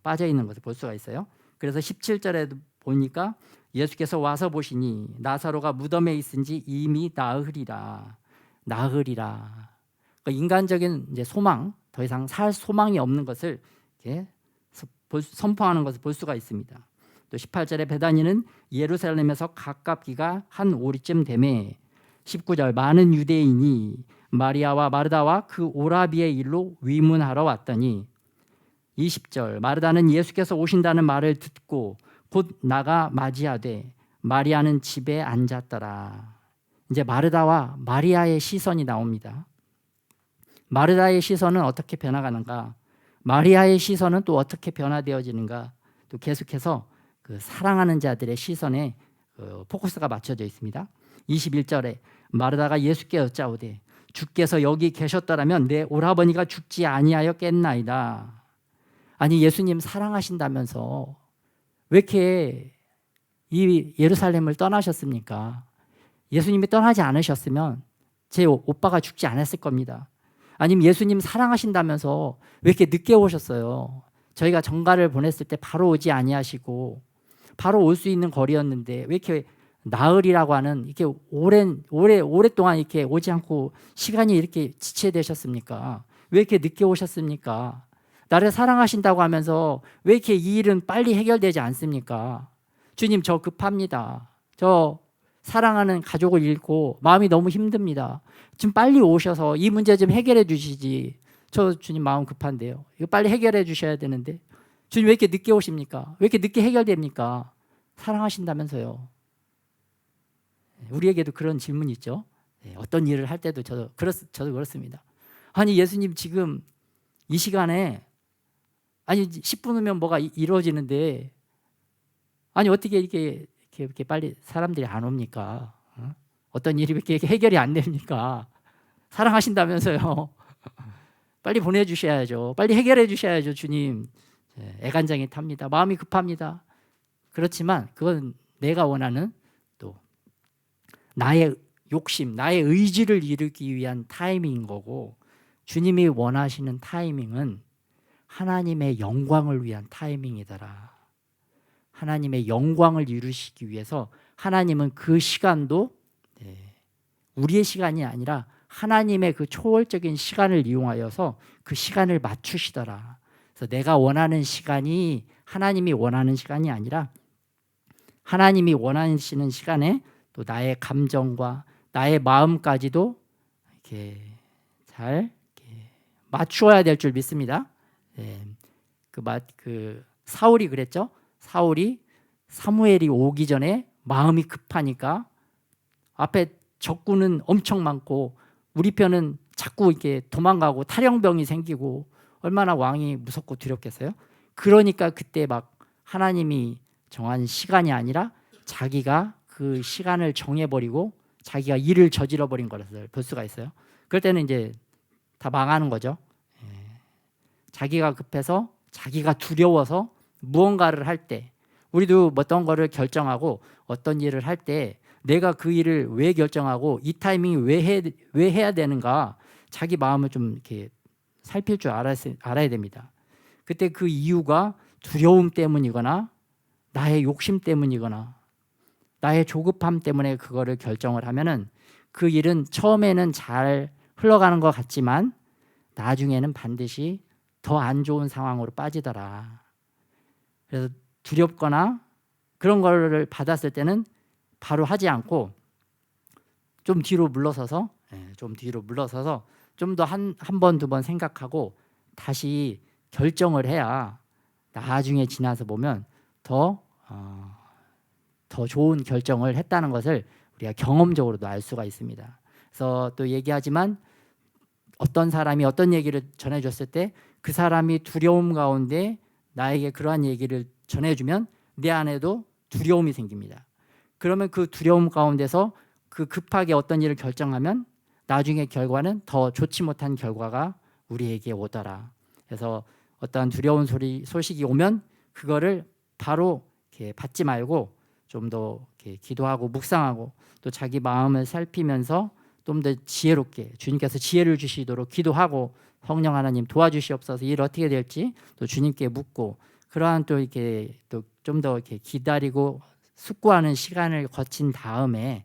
빠져 있는 것을 볼 수가 있어요. 그래서 17절에 보니까 예수께서 와서 보시니 나사로가 무덤에 있은지 이미 나으리라. 그러니까 인간적인 이제 소망, 더 이상 살 소망이 없는 것을 이렇게 선포하는 것을 볼 수가 있습니다. 또 18절에 베다니는 예루살렘에서 가깝기가 한 오리쯤 되매 19절 많은 유대인이 마리아와 마르다와 그 오라비의 일로 위문하러 왔더니 20절 마르다는 예수께서 오신다는 말을 듣고 곧 나가 맞이하되 마리아는 집에 앉았더라. 이제 마르다와 마리아의 시선이 나옵니다. 마르다의 시선은 어떻게 변화가는가? 마리아의 시선은 또 어떻게 변화되어지는가? 또 계속해서 그 사랑하는 자들의 시선에 포커스가 맞춰져 있습니다. 21절에 마르다가 예수께 여짜오되 주께서 여기 계셨더라면 내 오라버니가 죽지 아니하였겠나이다. 아니 예수님 사랑하신다면서 왜 이렇게 이 예루살렘을 떠나셨습니까? 예수님이 떠나지 않으셨으면 제 오빠가 죽지 않았을 겁니다. 아니면 예수님 사랑하신다면서 왜 이렇게 늦게 오셨어요? 저희가 정가를 보냈을 때 바로 오지 아니하시고 바로 올 수 있는 거리였는데 왜 이렇게 나흘이라고 하는 이렇게 오랫동안 이렇게 오지 않고 시간이 이렇게 지체되셨습니까? 왜 이렇게 늦게 오셨습니까? 나를 사랑하신다고 하면서 왜 이렇게 이 일은 빨리 해결되지 않습니까? 주님 저 급합니다. 저 사랑하는 가족을 잃고 마음이 너무 힘듭니다. 지금 빨리 오셔서 이 문제 좀 해결해 주시지. 저 주님 마음 급한데요. 이거 빨리 해결해 주셔야 되는데 주님 왜 이렇게 늦게 오십니까? 왜 이렇게 늦게 해결됩니까? 사랑하신다면서요. 우리에게도 그런 질문이 있죠. 어떤 일을 할 때도 저도 그렇습니다. 아니 예수님 지금 이 시간에 아니 10분 후면 뭐가 이루어지는데 아니 어떻게 이렇게 빨리 사람들이 안 옵니까? 어떤 일이 이렇게 해결이 안 됩니까? 사랑하신다면서요. 빨리 보내주셔야죠. 빨리 해결해 주셔야죠. 주님. 애간장이 탑니다. 마음이 급합니다. 그렇지만 그건 내가 원하는 또 나의 욕심, 나의 의지를 이루기 위한 타이밍인 거고 주님이 원하시는 타이밍은 하나님의 영광을 위한 타이밍이더라. 하나님의 영광을 이루시기 위해서 하나님은 그 시간도 우리의 시간이 아니라 하나님의 그 초월적인 시간을 이용하여서 그 시간을 맞추시더라. 그래서 내가 원하는 시간이 하나님이 원하는 시간이 아니라 하나님이 원하시는 시간에 또 나의 감정과 나의 마음까지도 이렇게 잘 맞추어야 될 줄 믿습니다. 그 사울이 그랬죠. 사울이 사무엘이 오기 전에 마음이 급하니까 앞에 적군은 엄청 많고 우리 편은 자꾸 이렇게 도망가고 탈영병이 생기고 얼마나 왕이 무섭고 두렵겠어요. 그러니까 그때 막 하나님이 정한 시간이 아니라 자기가 그 시간을 정해버리고 자기가 일을 저질러버린 것을 볼 수가 있어요. 그럴 때는 이제 다 망하는 거죠. 자기가 급해서 자기가 두려워서 무언가를 할 때 우리도 어떤 거를 결정하고 어떤 일을 할 때 내가 그 일을 왜 결정하고 이 타이밍이 왜 해야 되는가 자기 마음을 좀 이렇게 살필 줄 알아야 됩니다. 그때 그 이유가 두려움 때문이거나 나의 욕심 때문이거나 나의 조급함 때문에 그거를 결정을 하면은 그 일은 처음에는 잘 흘러가는 것 같지만 나중에는 반드시 더 안 좋은 상황으로 빠지더라. 그래서 두렵거나 그런 거를 받았을 때는 바로 하지 않고 좀 뒤로 물러서서 좀 더 한 번, 두 번 생각하고 다시 결정을 해야 나중에 지나서 보면 더 좋은 결정을 했다는 것을 우리가 경험적으로도 알 수가 있습니다. 그래서 또 얘기하지만 어떤 사람이 어떤 얘기를 전해줬을 때 그 사람이 두려움 가운데 나에게 그러한 얘기를 전해주면 내 안에도 두려움이 생깁니다. 그러면 그 두려움 가운데서 그 급하게 어떤 일을 결정하면 나중에 결과는 더 좋지 못한 결과가 우리에게 오더라. 그래서 어떠한 두려운 소식이 오면 그거를 바로 이렇게 받지 말고 좀 더 기도하고 묵상하고 또 자기 마음을 살피면서 좀 더 지혜롭게 주님께서 지혜를 주시도록 기도하고 성령 하나님 도와주시옵소서 일 어떻게 될지 또 주님께 묻고 그러한 또 이렇게 또 좀 더 이렇게 기다리고 숙고하는 시간을 거친 다음에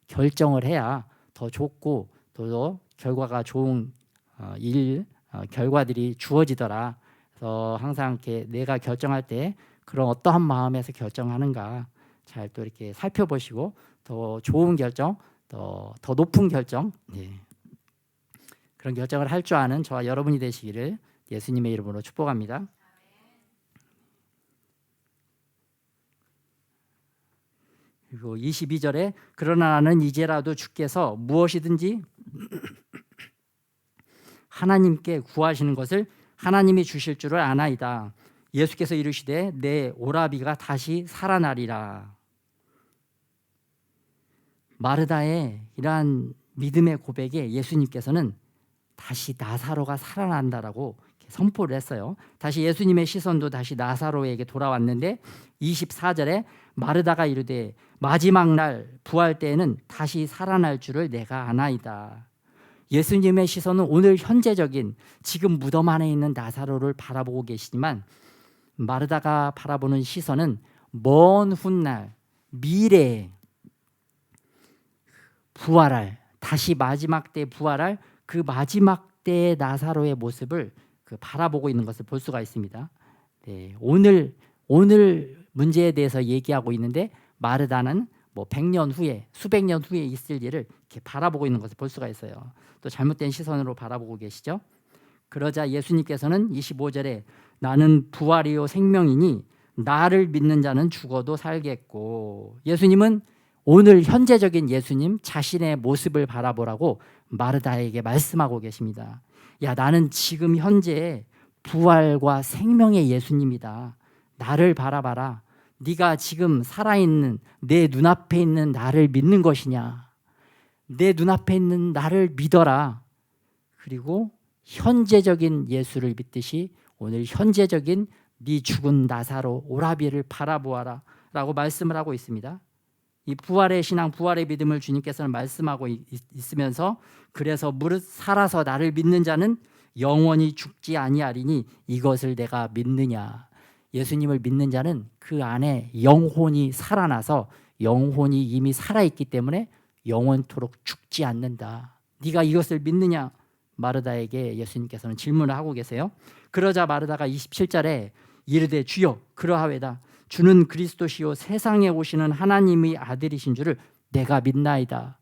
결정을 해야 더 좋고 또 결과가 좋은 결과들이 주어지더라. 그래서 항상 이렇게 내가 결정할 때 그런 어떠한 마음에서 결정하는가 잘 또 이렇게 살펴보시고 더 좋은 결정, 더 높은 결정, 그런 결정을 할 줄 아는 저와 여러분이 되시기를 예수님의 이름으로 축복합니다. 그리고 22절에 그러나 나는 이제라도 주께서 무엇이든지 하나님께 구하시는 것을 하나님이 주실 줄을 아나이다. 예수께서 이르시되 내 오라비가 다시 살아나리라. 마르다의 이러한 믿음의 고백에 예수님께서는 다시 나사로가 살아난다라고 선포를 했어요. 다시 예수님의 시선도 다시 나사로에게 돌아왔는데 24절에 마르다가 이르되 마지막 날 부활 때에는 다시 살아날 줄을 내가 아나이다. 예수님의 시선은 오늘 현재적인 지금 무덤 안에 있는 나사로를 바라보고 계시지만 마르다가 바라보는 시선은 먼 훗날 미래에 부활할 다시 마지막 때 부활할 그 마지막 때의 나사로의 모습을 바라보고 있는 것을 볼 수가 있습니다. 오늘 문제에 대해서 얘기하고 있는데 마르다는 뭐 100년 후에 수백 년 후에 있을 일을 이렇게 바라보고 있는 것을 볼 수가 있어요. 또 잘못된 시선으로 바라보고 계시죠. 그러자 예수님께서는 25절에 나는 부활이요 생명이니 나를 믿는 자는 죽어도 살겠고, 예수님은 오늘 현재적인 예수님 자신의 모습을 바라보라고 마르다에게 말씀하고 계십니다. 야, 나는 지금 현재 부활과 생명의 예수님이다. 나를 바라봐라. 네가 지금 살아있는 내 눈앞에 있는 나를 믿는 것이냐. 내 눈앞에 있는 나를 믿어라. 그리고 현재적인 예수를 믿듯이 오늘 현재적인 네 죽은 나사로 오라비를 바라보아라 라고 말씀을 하고 있습니다. 이 부활의 신앙, 부활의 믿음을 주님께서는 말씀하고 있으면서 그래서 무릇 살아서 나를 믿는 자는 영원히 죽지 아니하리니 이것을 내가 믿느냐. 예수님을 믿는 자는 그 안에 영혼이 살아나서 영혼이 이미 살아있기 때문에 영원토록 죽지 않는다. 네가 이것을 믿느냐? 마르다에게 예수님께서는 질문을 하고 계세요. 그러자 마르다가 27절에 이르되 주여 그러하외다. 주는 그리스도시요 세상에 오시는 하나님의 아들이신 줄을 내가 믿나이다.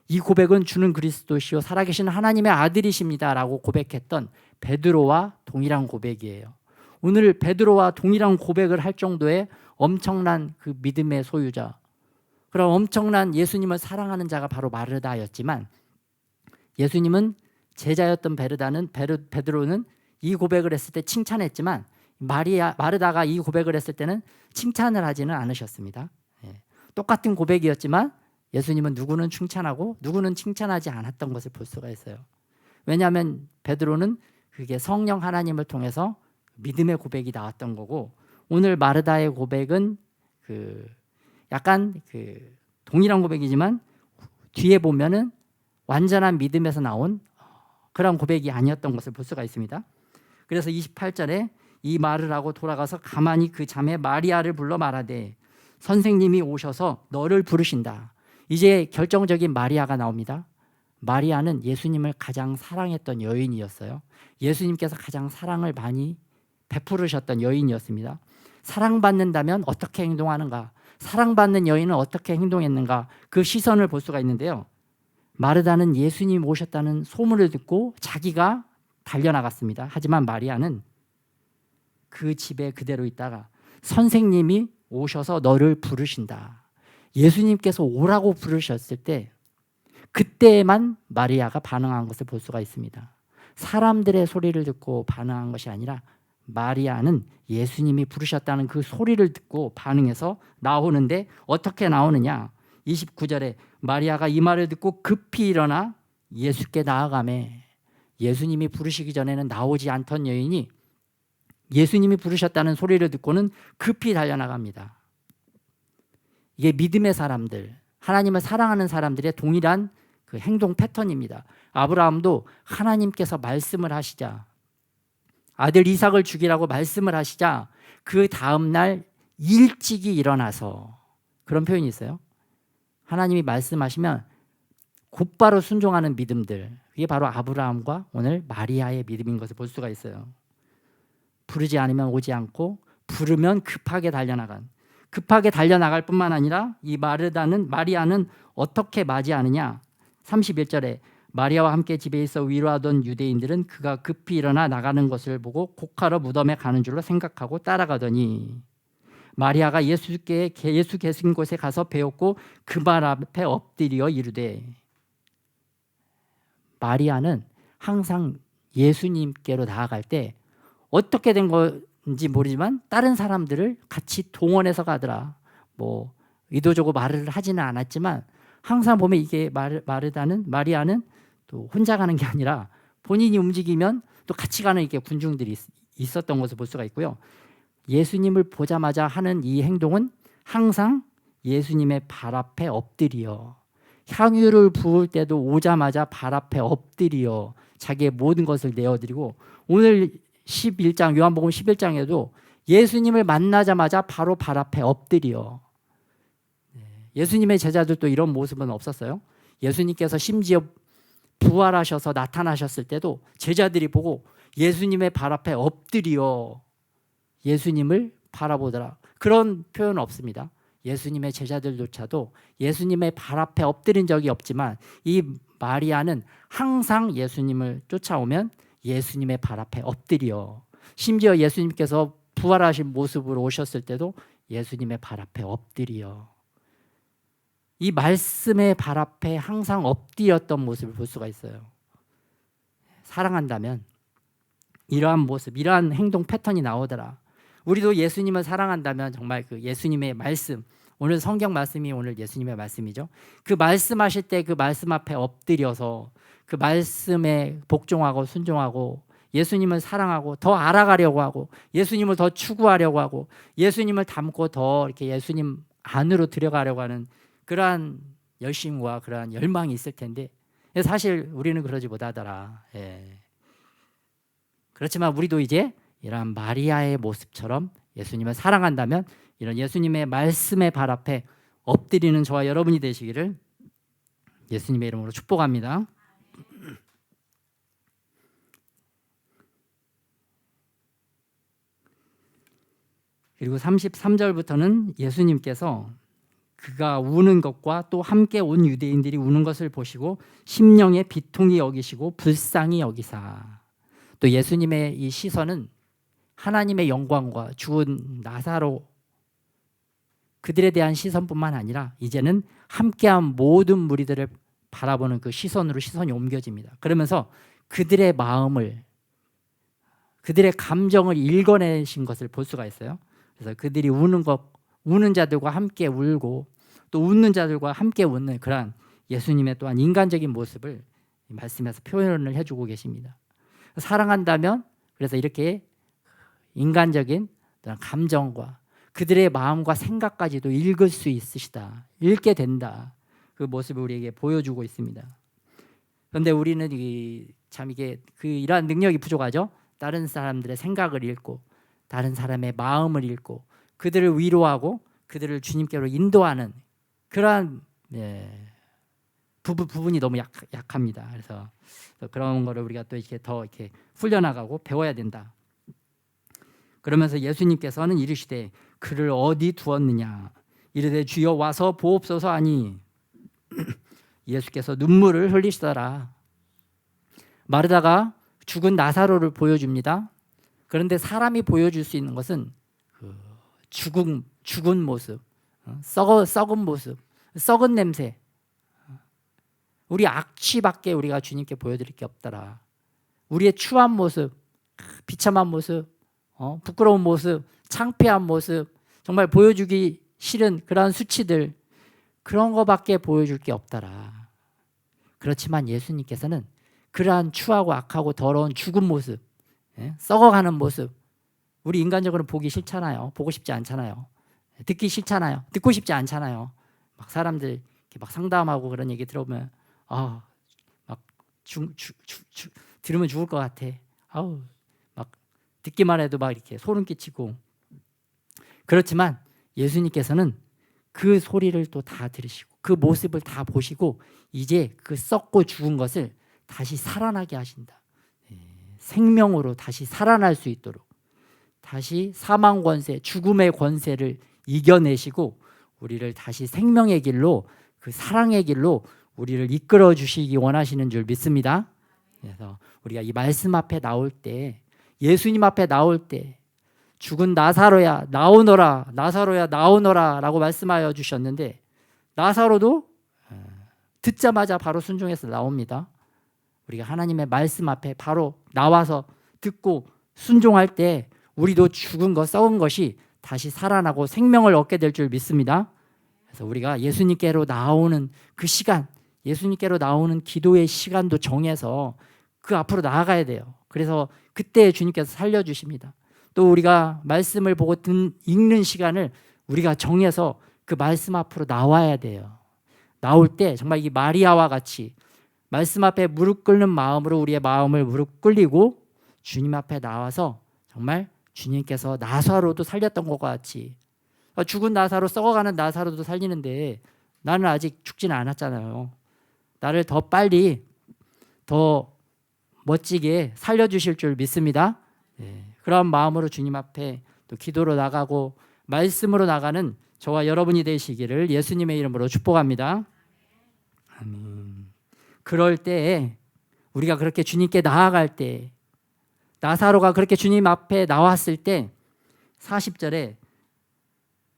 이 고백은 주는 그리스도시요 살아계신 하나님의 아들이십니다 라고 고백했던 베드로와 동일한 고백이에요. 오늘 베드로와 동일한 고백을 할 정도의 엄청난 그 믿음의 소유자, 그런 엄청난 예수님을 사랑하는 자가 바로 마르다였지만, 예수님은 제자였던 베드로는 이 고백을 했을 때 칭찬했지만 마르다가 이 고백을 했을 때는 칭찬을 하지는 않으셨습니다. 똑같은 고백이었지만 예수님은 누구는 칭찬하고 누구는 칭찬하지 않았던 것을 볼 수가 있어요. 왜냐하면 베드로는 그게 성령 하나님을 통해서 믿음의 고백이 나왔던 거고, 오늘 마르다의 고백은 약간 동일한 고백이지만 뒤에 보면은 완전한 믿음에서 나온 그런 고백이 아니었던 것을 볼 수가 있습니다. 그래서 28절에 이 말을 하고 돌아가서 가만히 그 자매 마리아를 불러 말하되 선생님이 오셔서 너를 부르신다. 이제 결정적인 마리아가 나옵니다. 마리아는 예수님을 가장 사랑했던 여인이었어요. 예수님께서 가장 사랑을 많이 베푸르셨던 여인이었습니다. 사랑받는다면 어떻게 행동하는가? 사랑받는 여인은 어떻게 행동했는가? 그 시선을 볼 수가 있는데요. 마르다는 예수님 오셨다는 소문을 듣고 자기가 달려나갔습니다. 하지만 마리아는 그 집에 그대로 있다가 선생님이 오셔서 너를 부르신다. 예수님께서 오라고 부르셨을 때 그때만 마리아가 반응한 것을 볼 수가 있습니다. 사람들의 소리를 듣고 반응한 것이 아니라 마리아는 예수님이 부르셨다는 그 소리를 듣고 반응해서 나오는데 어떻게 나오느냐? 29절에 마리아가 이 말을 듣고 급히 일어나 예수께 나아가매. 예수님이 부르시기 전에는 나오지 않던 여인이 예수님이 부르셨다는 소리를 듣고는 급히 달려나갑니다. 이게 믿음의 사람들, 하나님을 사랑하는 사람들의 동일한 그 행동 패턴입니다. 아브라함도 하나님께서 말씀을 하시자, 아들 이삭을 죽이라고 말씀을 하시자 그 다음날 일찍이 일어나서, 그런 표현이 있어요. 하나님이 말씀하시면 곧바로 순종하는 믿음들, 그게 바로 아브라함과 오늘 마리아의 믿음인 것을 볼 수가 있어요. 부르지 않으면 오지 않고 부르면 급하게 달려나갈 뿐만 아니라 이 마리아는 어떻게 맞이하느냐? 31절에 마리아와 함께 집에 있어 위로하던 유대인들은 그가 급히 일어나 나가는 것을 보고 곡하러 무덤에 가는 줄로 생각하고 따라가더니 마리아가 예수 계신 곳에 가서 배웠고 그 말 앞에 엎드려 이르되, 마리아는 항상 예수님께로 나아갈 때 어떻게 된 건지 모르지만 다른 사람들을 같이 동원해서 가더라. 뭐 의도적으로 말을 하지는 않았지만 항상 보면 이게 마리아는 또 혼자 가는 게 아니라 본인이 움직이면 또 같이 가는 이렇게 군중들이 있었던 것을 볼 수가 있고요. 예수님을 보자마자 하는 이 행동은 항상 예수님의 발 앞에 엎드려, 향유를 부을 때도 오자마자 발 앞에 엎드려 자기의 모든 것을 내어드리고, 오늘 11장 요한복음 11장에도 예수님을 만나자마자 바로 발 앞에 엎드려. 예수님의 제자들도 이런 모습은 없었어요. 예수님께서 심지어 부활하셔서 나타나셨을 때도 제자들이 보고 예수님의 발 앞에 엎드려 예수님을 바라보더라. 그런 표현은 없습니다. 예수님의 제자들조차도 예수님의 발 앞에 엎드린 적이 없지만 이 마리아는 항상 예수님을 쫓아오면 예수님의 발 앞에 엎드려, 심지어 예수님께서 부활하신 모습으로 오셨을 때도 예수님의 발 앞에 엎드려, 이 말씀의 발 앞에 항상 엎드렸던 모습을 볼 수가 있어요. 사랑한다면 이러한 모습, 이러한 행동 패턴이 나오더라. 우리도 예수님을 사랑한다면 정말 그 예수님의 말씀, 오늘 성경 말씀이 오늘 예수님의 말씀이죠. 그 말씀하실 때 그 말씀 앞에 엎드려서 그 말씀에 복종하고 순종하고 예수님을 사랑하고 더 알아가려고 하고 예수님을 더 추구하려고 하고 예수님을 닮고 더 이렇게 예수님 안으로 들어가려고 하는 그러한 열심과 그러한 열망이 있을 텐데 사실 우리는 그러지 못하더라. 그렇지만 우리도 이제 이런 마리아의 모습처럼 예수님을 사랑한다면 이런 예수님의 말씀의 발 앞에 엎드리는 저와 여러분이 되시기를 예수님의 이름으로 축복합니다. 그리고 33절부터는 예수님께서 그가 우는 것과 또 함께 온 유대인들이 우는 것을 보시고 심령의 비통이 여기시고 불쌍히 여기사, 또 예수님의 이 시선은 하나님의 영광과 죽은 나사로 그들에 대한 시선뿐만 아니라 이제는 함께한 모든 무리들을 바라보는 그 시선으로 시선이 옮겨집니다. 그러면서 그들의 마음을, 그들의 감정을 읽어내신 것을 볼 수가 있어요. 그래서 그들이 우는 자들과 함께 울고 또 웃는 자들과 함께 웃는 그러한 예수님의 또한 인간적인 모습을 말씀에서 표현을 해주고 계십니다. 사랑한다면 그래서 이렇게 인간적인 감정과 그들의 마음과 생각까지도 읽을 수 있으시다, 읽게 된다, 그 모습을 우리에게 보여주고 있습니다. 그런데 우리는 참 이게 이러한 능력이 부족하죠. 다른 사람들의 생각을 읽고 다른 사람의 마음을 읽고 그들을 위로하고 그들을 주님께로 인도하는 그러한 부분이 너무 약합니다. 그래서 그런 거를 우리가 또 이렇게 더 이렇게 훈련하고 배워야 된다. 그러면서 예수님께서는 이르시되 그를 어디 두었느냐 이르되 주여 와서 보옵소서 하니 예수께서 눈물을 흘리시더라. 마르다가 죽은 나사로를 보여줍니다. 그런데 사람이 보여줄 수 있는 것은 죽은 모습, 썩은 모습, 썩은 냄새, 우리 악취밖에 우리가 주님께 보여드릴 게 없더라. 우리의 추한 모습, 비참한 모습, 부끄러운 모습, 창피한 모습, 정말 보여주기 싫은 그러한 수치들, 그런 거밖에 보여줄 게 없더라. 그렇지만 예수님께서는 그러한 추하고 악하고 더러운 죽은 모습, 썩어가는 모습, 우리 인간적으로 보기 싫잖아요. 보고 싶지 않잖아요. 듣기 싫잖아요. 듣고 싶지 않잖아요. 막 사람들 이렇게 막 상담하고 그런 얘기 들어보면 막 들으면 죽을 것 같아. 막 듣기만 해도 막 이렇게 소름 끼치고. 그렇지만 예수님께서는 그 소리를 또 다 들으시고 그 모습을 다 보시고 이제 그 썩고 죽은 것을 다시 살아나게 하신다. 생명으로 다시 살아날 수 있도록 다시 사망 권세, 죽음의 권세를 이겨내시고 우리를 다시 생명의 길로, 그 사랑의 길로 우리를 이끌어 주시기 원하시는 줄 믿습니다. 그래서 우리가 이 말씀 앞에 나올 때, 예수님 앞에 나올 때 죽은 나사로야 나오너라, 나사로야 나오너라 라고 말씀하여 주셨는데 나사로도 듣자마자 바로 순종해서 나옵니다. 우리가 하나님의 말씀 앞에 바로 나와서 듣고 순종할 때 우리도 죽은 것, 썩은 것이 다시 살아나고 생명을 얻게 될 줄 믿습니다. 그래서 우리가 예수님께로 나오는 그 시간, 예수님께로 나오는 기도의 시간도 정해서 그 앞으로 나아가야 돼요. 그래서 그때 주님께서 살려주십니다. 또 우리가 말씀을 보고 읽는 시간을 우리가 정해서 그 말씀 앞으로 나와야 돼요. 나올 때 정말 이 마리아와 같이 말씀 앞에 무릎 꿇는 마음으로 우리의 마음을 무릎 꿇리고 주님 앞에 나와서 정말 주님께서 나사로도 살렸던 것과 같이, 죽은 나사로, 썩어가는 나사로도 살리는데 나는 아직 죽지는 않았잖아요. 나를 더 빨리 더 멋지게 살려주실 줄 믿습니다. 그런 마음으로 주님 앞에 또 기도로 나가고 말씀으로 나가는 저와 여러분이 되시기를 예수님의 이름으로 축복합니다. 아멘. 그럴 때에 우리가 그렇게 주님께 나아갈 때, 나사로가 그렇게 주님 앞에 나왔을 때 40절에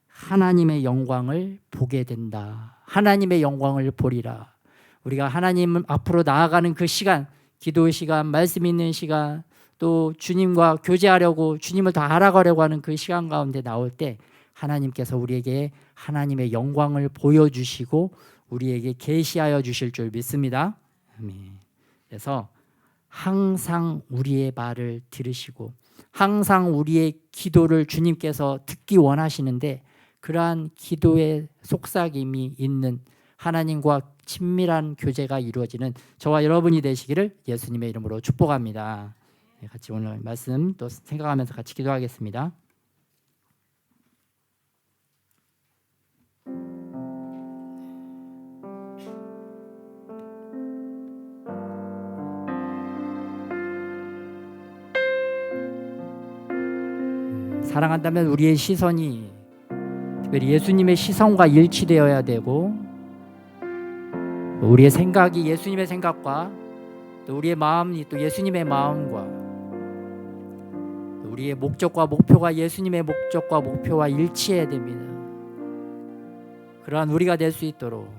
하나님의 영광을 보게 된다. 하나님의 영광을 보리라. 우리가 하나님 앞으로 나아가는 그 시간, 기도의 시간, 말씀 있는 시간, 또 주님과 교제하려고 주님을 더 알아가려고 하는 그 시간 가운데 나올 때 하나님께서 우리에게 하나님의 영광을 보여주시고 우리에게 계시하여 주실 줄 믿습니다. 아멘. 그래서 항상 우리의 말을 들으시고 항상 우리의 기도를 주님께서 듣기 원하시는데 그러한 기도의 속삭임이 있는 하나님과 친밀한 교제가 이루어지는 저와 여러분이 되시기를 예수님의 이름으로 축복합니다. 같이 오늘 말씀 또 생각하면서 같이 기도하겠습니다. 사랑한다면 우리의 시선이 특별히 예수님의 시선과 일치되어야 되고 우리의 생각이 예수님의 생각과 또 우리의 마음이 또 예수님의 마음과 또 우리의 목적과 목표가 예수님의 목적과 목표와 일치해야 됩니다. 그러한 우리가 될 수 있도록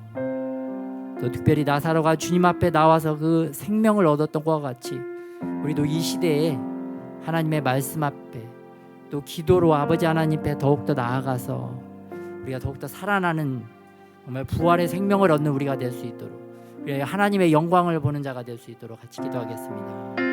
또 특별히 나사로가 주님 앞에 나와서 그 생명을 얻었던 것과 같이 우리도 이 시대에 하나님의 말씀 앞에 또 기도로 아버지 하나님께 더욱더 나아가서 우리가 더욱더 살아나는 정말 부활의 생명을 얻는 우리가 될 수 있도록 하나님의 영광을 보는 자가 될 수 있도록 같이 기도하겠습니다.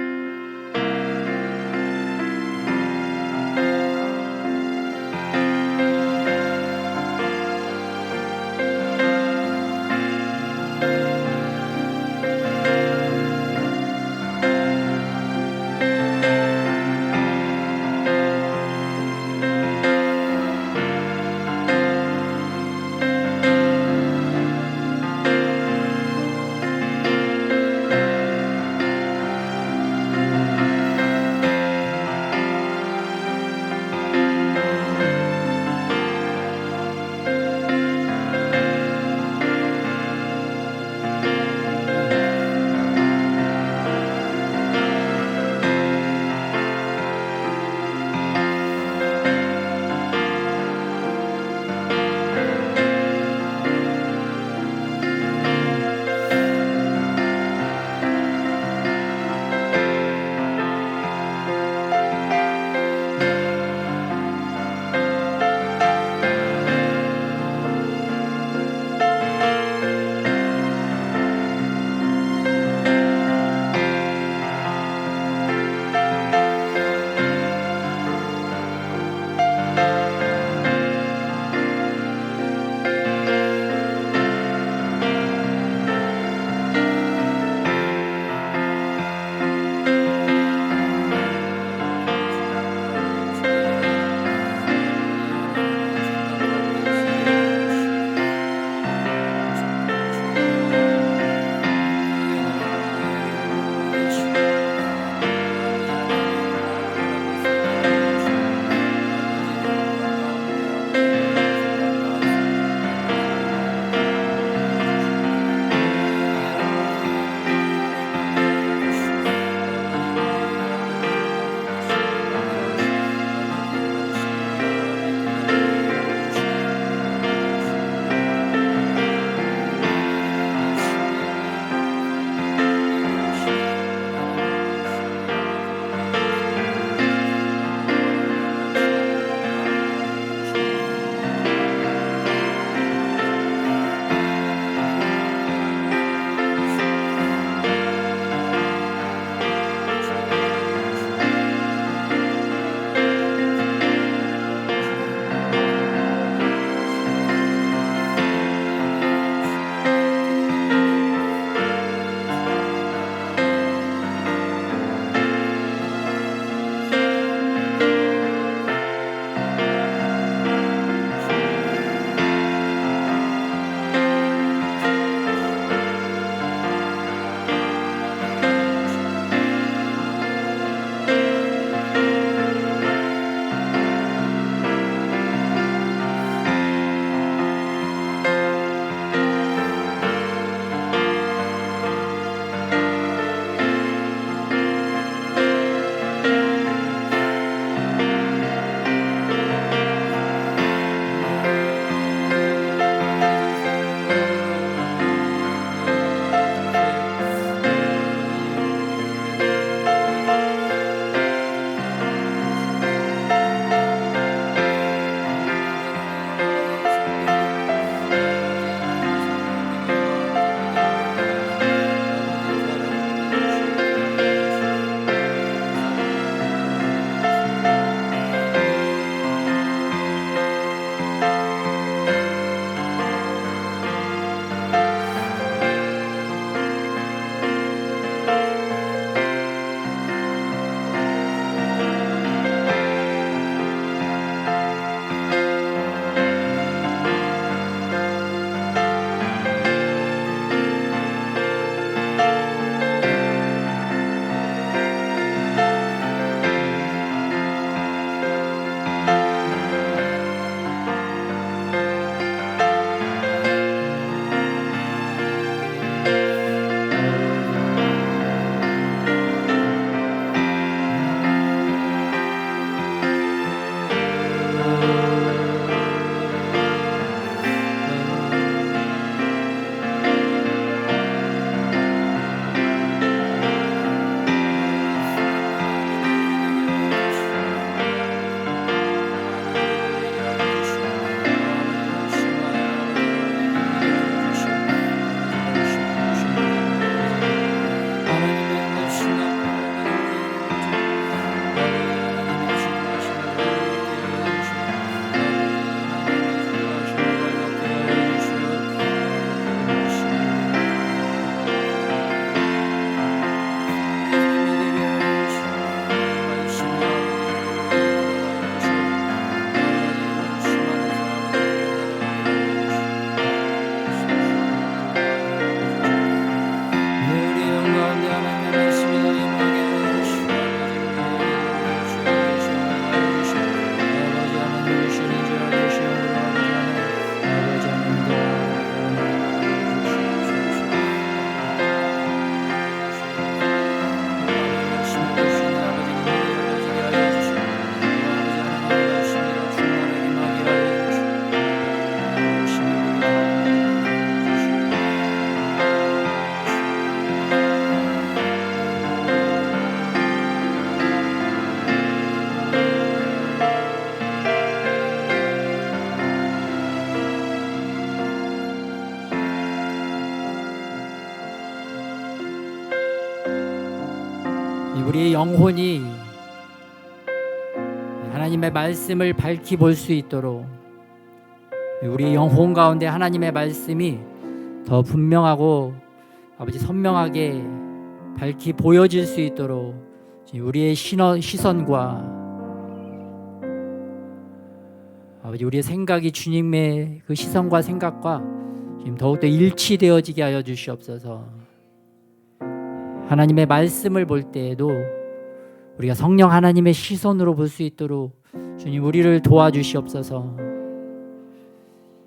우리의 영혼이 하나님의 말씀을 밝히 볼 수 있도록, 우리 영혼 가운데 하나님의 말씀이 더 분명하고 아버지 선명하게 밝히 보여질 수 있도록 우리의 시선과 아버지 우리의 생각이 주님의 그 시선과 생각과 지금 더욱더 일치되어지게 하여 주시옵소서. 하나님의 말씀을 볼 때에도 우리가 성령 하나님의 시선으로 볼 수 있도록 주님 우리를 도와주시옵소서.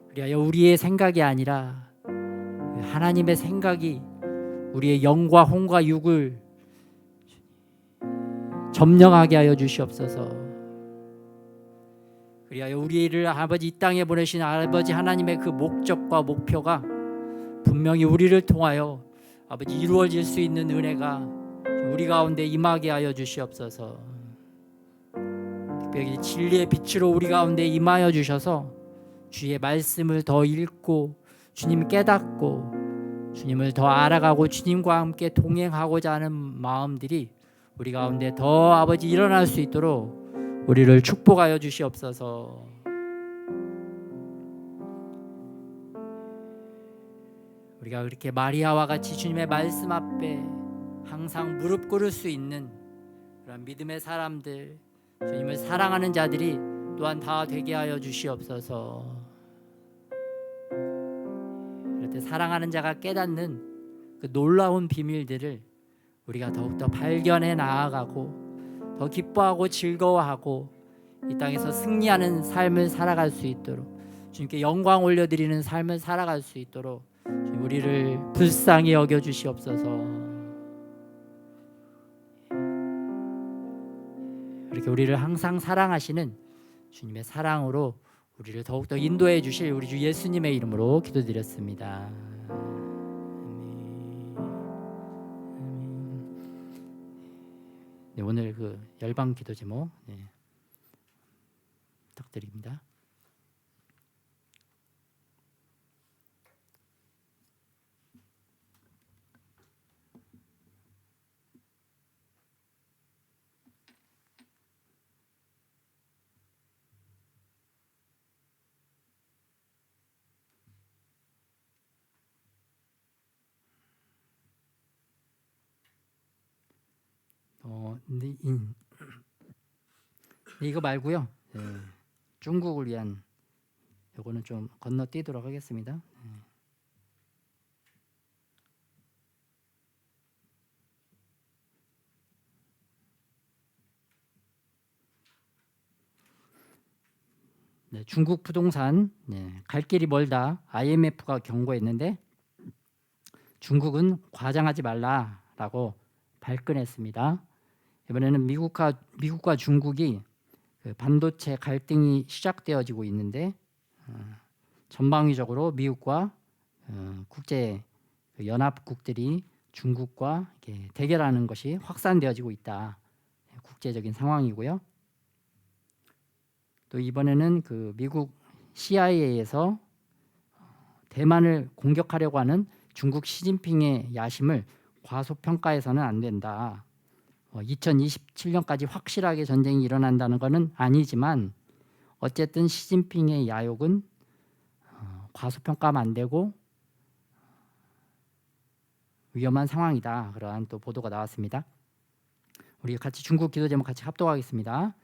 그리하여 우리의 생각이 아니라 하나님의 생각이 우리의 영과 혼과 육을 점령하게 하여 주시옵소서. 그리하여 우리를 아버지 이 땅에 보내신 아버지 하나님의 그 목적과 목표가 분명히 우리를 통하여 아버지 이루어질 수 있는 은혜가 우리 가운데 임하게 하여 주시옵소서. 특별히 진리의 빛으로 우리 가운데 임하여 주셔서 주의 말씀을 더 읽고 주님 깨닫고 주님을 더 알아가고 주님과 함께 동행하고자 하는 마음들이 우리 가운데 더 아버지 일어날 수 있도록 우리를 축복하여 주시옵소서. 우리가 그렇게 마리아와 같이 주님의 말씀 앞에 항상 무릎 꿇을 수 있는 그런 믿음의 사람들, 주님을 사랑하는 자들이 또한 다 되게 하여 주시옵소서. 그럴 때 사랑하는 자가 깨닫는 그 놀라운 비밀들을 우리가 더욱더 발견해 나아가고 더 기뻐하고 즐거워하고 이 땅에서 승리하는 삶을 살아갈 수 있도록 주님께 영광 올려드리는 삶을 살아갈 수 있도록 주님 우리를 불쌍히 여겨 주시옵소서. 이렇게 우리를 항상 사랑하시는 주님의 사랑으로 우리를 더욱더 인도해 주실 우리 주 예수님의 이름으로 기도드렸습니다. 네, 오늘 그 열방 기도 제목 부탁드립니다. 이거 말고요. 중국을 위한 요거는 좀 건너뛰도록 하겠습니다. 네, 중국 부동산 갈 길이 멀다. IMF가 경고했는데 중국은 과장하지 말라라고 발끈했습니다. 이번에는 미국과 중국이 그 반도체 갈등이 시작되어지고 있는데 전방위적으로 미국과 국제 연합국들이 중국과 이렇게 대결하는 것이 확산되어지고 있다. 국제적인 상황이고요. 또 이번에는 그 미국 CIA에서 대만을 공격하려고 하는 중국 시진핑의 야심을 과소평가해서는 안 된다. 2027년까지 확실하게 전쟁이 일어난다는 것은 아니지만 어쨌든 시진핑의 야욕은 과소평가하면 안 되고 위험한 상황이다. 그러한 또 보도가 나왔습니다. 우리 같이 중국 기도 제목 같이 합독하겠습니다.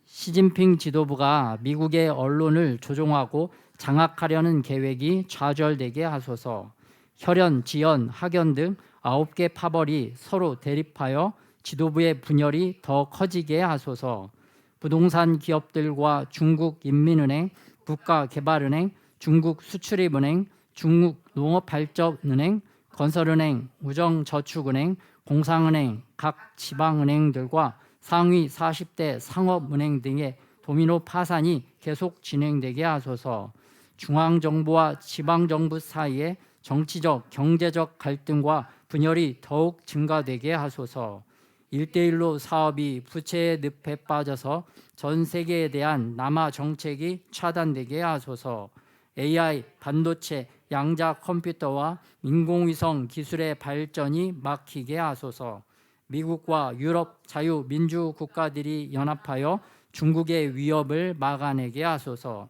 시진핑 지도부가 미국의 언론을 조종하고 장악하려는 계획이 좌절되게 하소서. 혈연, 지연, 학연 등 9개 파벌이 서로 대립하여 지도부의 분열이 더 커지게 하소서. 부동산 기업들과 중국인민은행, 국가개발은행, 중국수출입은행, 중국농업발전은행, 건설은행, 우정저축은행, 공상은행, 각 지방은행들과 상위 40대 상업은행 등의 도미노 파산이 계속 진행되게 하소서. 중앙정부와 지방정부 사이에 정치적, 경제적 갈등과 분열이 더욱 증가되게 하소서. 1대1로 사업이 부채의 늪에 빠져서 전 세계에 대한 남아 정책이 차단되게 하소서. AI, 반도체, 양자 컴퓨터와 인공위성 기술의 발전이 막히게 하소서. 미국과 유럽 자유민주 국가들이 연합하여 중국의 위협을 막아내게 하소서.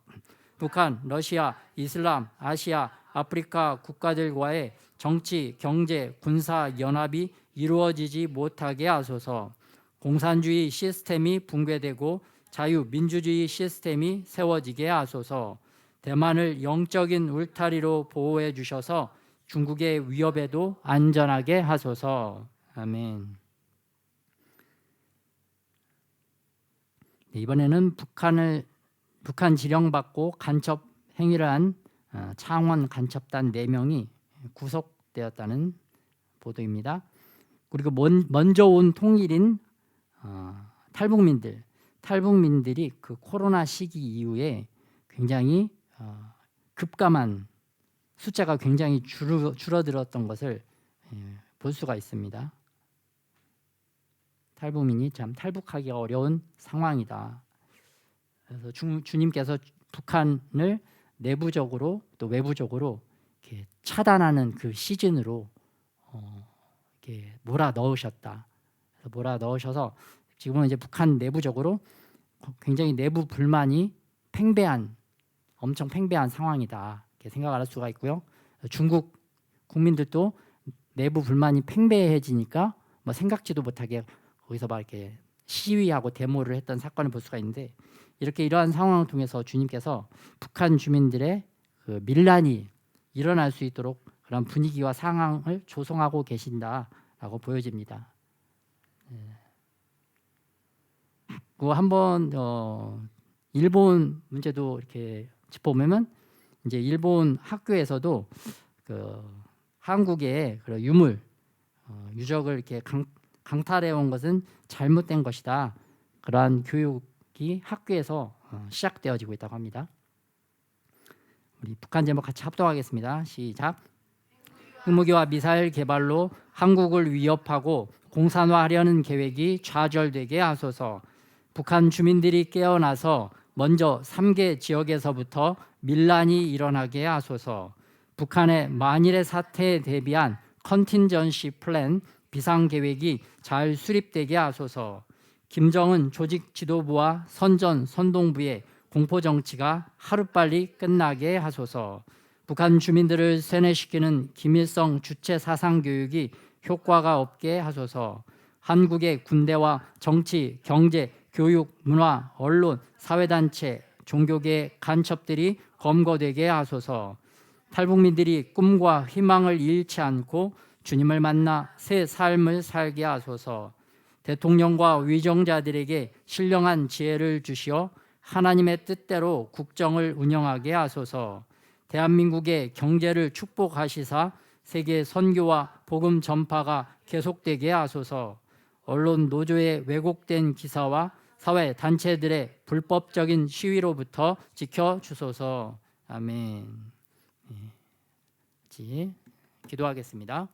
북한, 러시아, 이슬람, 아시아, 아프리카 국가들과의 정치, 경제, 군사 연합이 이루어지지 못하게 하소서. 공산주의 시스템이 붕괴되고 자유민주주의 시스템이 세워지게 하소서. 대만을 영적인 울타리로 보호해 주셔서 중국의 위협에도 안전하게 하소서. 아멘. 이번에는 북한 지령받고 간첩 행위를 한 창원 간첩단 4명이 구속되었다는 보도입니다. 그리고 먼저 온 통일인 탈북민들이 그 코로나 시기 이후에 굉장히 급감한 숫자가 굉장히 줄어들었던 것을 볼 수가 있습니다. 탈북민이 참 탈북하기 어려운 상황이다. 그래서 주님께서 북한을 내부적으로 또 외부적으로 이렇게 차단하는 그 시즌으로 이렇게 몰아 넣으셨다. 몰아 넣으셔서 지금은 이제 북한 내부적으로 굉장히 내부 불만이 엄청 팽배한 상황이다. 이렇게 생각할 수가 있고요. 중국 국민들도 내부 불만이 팽배해지니까 뭐 생각지도 못하게 거기서 막 이렇게 시위하고 데모를 했던 사건을 볼 수가 있는데, 이러한 상황을 통해서 주님께서 북한 주민들의 그 밀란이 일어날 수 있도록 그런 분위기와 상황을 조성하고 계신다라고 보여집니다. 그 한번 일본 문제도 이렇게 짚어보면 이제 일본 학교에서도 그 한국의 그런 유적을 이렇게 강탈해 온 것은 잘못된 것이다. 그러한 교육이 학교에서 시작되어지고 있다고 합니다. 우리 북한 제목 같이 합독하겠습니다. 시작. 핵무기와 미사일 개발로 한국을 위협하고 공산화하려는 계획이 좌절되게 하소서. 북한 주민들이 깨어나서 먼저 3개 지역에서부터 밀란이 일어나게 하소서. 북한의 만일의 사태에 대비한 컨틴전시 플랜 비상계획이 잘 수립되게 하소서. 김정은 조직 지도부와 선동부의 공포정치가 하루빨리 끝나게 하소서. 북한 주민들을 세뇌시키는 김일성 주체 사상교육이 효과가 없게 하소서. 한국의 군대와 정치, 경제, 교육, 문화, 언론, 사회단체, 종교계 간첩들이 검거되게 하소서. 탈북민들이 꿈과 희망을 잃지 않고 주님을 만나 새 삶을 살게 하소서. 대통령과 위정자들에게 신령한 지혜를 주시어 하나님의 뜻대로 국정을 운영하게 하소서. 대한민국의 경제를 축복하시사 세계 선교와 복음 전파가 계속되게 하소서. 언론 노조의 왜곡된 기사와 사회 단체들의 불법적인 시위로부터 지켜주소서. 아멘. 기도하겠습니다.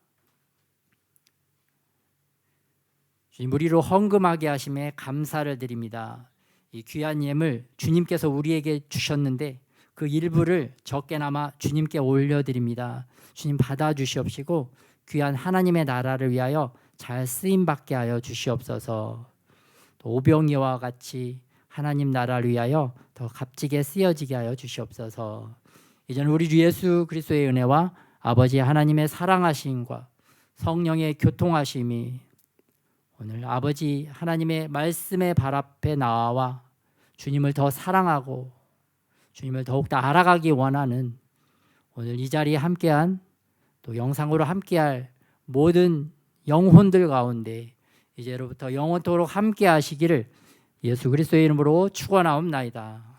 주님, 우리로 헌금하게 하심에 감사를 드립니다. 이 귀한 예물 주님께서 우리에게 주셨는데 그 일부를 적게나마 주님께 올려드립니다. 주님 받아주시옵시고 귀한 하나님의 나라를 위하여 잘 쓰임받게 하여 주시옵소서. 또 오병이와 같이 하나님 나라를 위하여 더 값지게 쓰여지게 하여 주시옵소서. 이제는 우리 주 예수 그리스도의 은혜와 아버지 하나님의 사랑하심과 성령의 교통하심이 오늘 아버지 하나님의 말씀의 발 앞에 나와 주님을 더 사랑하고 주님을 더욱더 알아가기 원하는 오늘 이 자리에 함께한 또 영상으로 함께할 모든 영혼들 가운데 이제로부터 영원토록 함께 하시기를 예수 그리스도의 이름으로 축원하옵나이다.